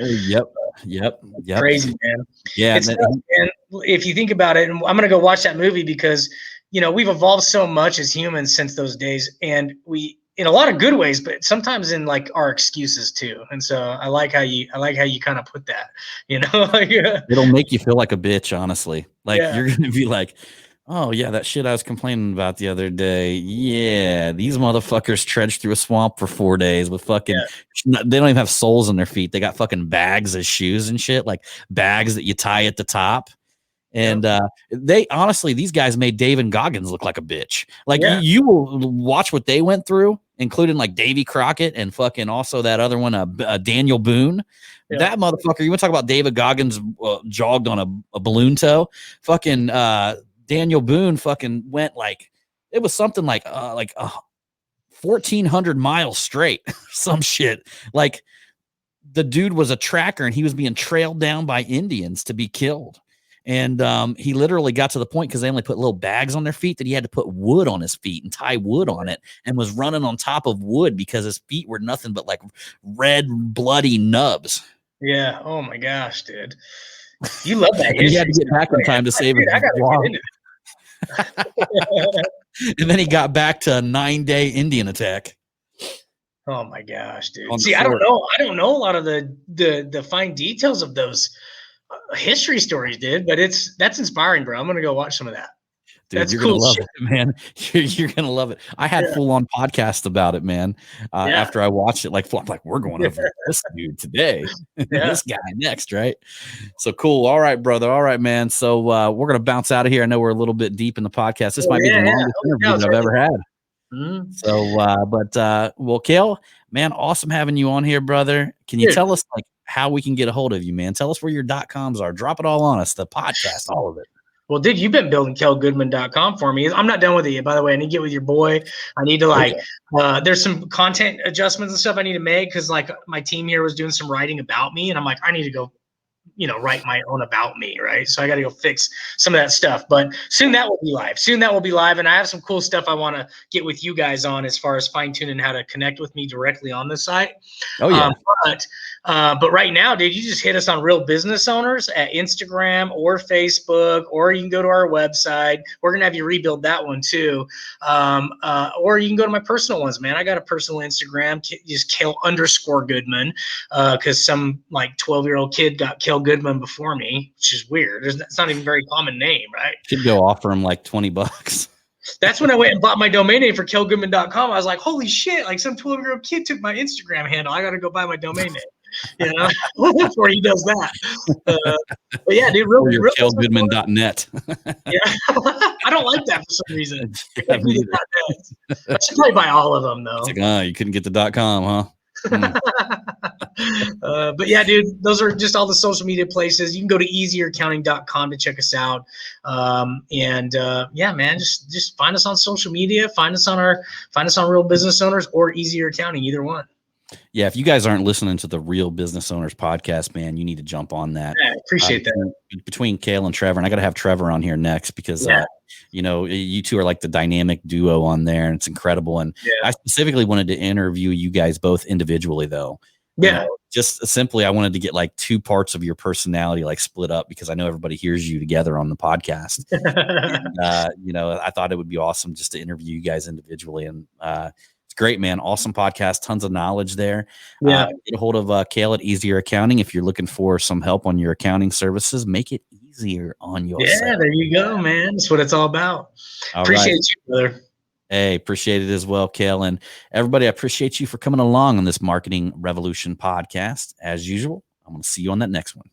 Yep. Crazy, man. Yeah. And if you think about it, and I'm gonna go watch that movie because we've evolved so much as humans since those days, and we in a lot of good ways, but sometimes in like our excuses too. And so I like how you kind of put that, It'll make you feel like a bitch, honestly. Like you're going to be like, oh yeah, that shit I was complaining about the other day. Yeah. These motherfuckers trudged through a swamp for 4 days with fucking, they don't even have soles in their feet. They got fucking bags as shoes and shit, like bags that you tie at the top. And they honestly, these guys made David Goggins look like a bitch. Like you will watch what they went through, including like Davy Crockett and fucking also that other one, Daniel Boone. Yeah. That motherfucker. You want to talk about David Goggins jogged on a balloon toe? Fucking Daniel Boone fucking went like it was something like 1,400 miles straight, some shit. Like the dude was a tracker and he was being trailed down by Indians to be killed. And he literally got to the point because they only put little bags on their feet that he had to put wood on his feet and tie wood on it and was running on top of wood because his feet were nothing but like red, bloody nubs. Yeah. Oh my gosh, dude. You love that. He had to get back in time to save his blog. And then he got back to a 9-day Indian attack. Oh my gosh, dude. See, I don't know a lot of the fine details of those history stories, dude, but that's inspiring, bro. I'm gonna go watch some of that. Dude, that's you're cool gonna love shit. It, man. You're gonna love it. I had full-on podcast about it, man. After I watched it, I'm like, we're going over this dude today, this guy next, right? So cool. All right, brother. All right, man. So we're gonna bounce out of here. I know we're a little bit deep in the podcast. This might be the longest interview that I've ever had. Mm-hmm. So, well, Kale, man, awesome having you on here, brother. Can you tell us like how we can get a hold of you, man? Tell us where your .coms are. Drop it all on us, the podcast, all of it. Well, dude, you've been building KaleGoodman.com for me. I'm not done with it yet, by the way. I need to get with your boy. I need to there's some content adjustments and stuff I need to make because like my team here was doing some writing about me, and I'm like, I need to go, write my own about me, right? So I got to go fix some of that stuff. But soon that will be live. And I have some cool stuff I want to get with you guys on as far as fine tuning how to connect with me directly on the site. Oh yeah. But But right now, dude, you just hit us on Real Business Owners at Instagram or Facebook, or you can go to our website. We're going to have you rebuild that one too. Or you can go to my personal ones, man. I got a personal Instagram, just Kale_Goodman, because some like 12-year-old kid got Kale Goodman before me, which is weird. It's not even a very common name, right? Should go offer him like $20. That's when I went and bought my domain name for kalegoodman.com. I was like, holy shit, like some 12-year-old kid took my Instagram handle. I got to go buy my domain name, before he does that. But yeah, dude, real kalegoodman.net. Yeah. I don't like that for some reason. I should probably buy all of them, though. It's like, you couldn't get the .com, huh? But yeah, dude, those are just all the social media places. You can go to easieraccounting.com to check us out. Yeah, man, just find us on social media, find us on Real Business Owners or Easier Accounting, either one. Yeah, if you guys aren't listening to the Real Business Owners podcast, man, you need to jump on that. Yeah, I appreciate that. Between Kale and Trevor, and I got to have Trevor on here next because, you two are like the dynamic duo on there, and it's incredible. And I specifically wanted to interview you guys both individually, though. Yeah. Just simply, I wanted to get like two parts of your personality like split up because I know everybody hears you together on the podcast. And, I thought it would be awesome just to interview you guys individually. And it's great, man. Awesome podcast. Tons of knowledge there. Yeah. Get a hold of Kale at Easier Accounting. If you're looking for some help on your accounting services, make it easier on yourself. Yeah, there you go, man. That's what it's all about. Appreciate you, brother. Hey, appreciate it as well, Kale. And everybody, I appreciate you for coming along on this Marketing Revolution podcast. As usual, I'm going to see you on that next one.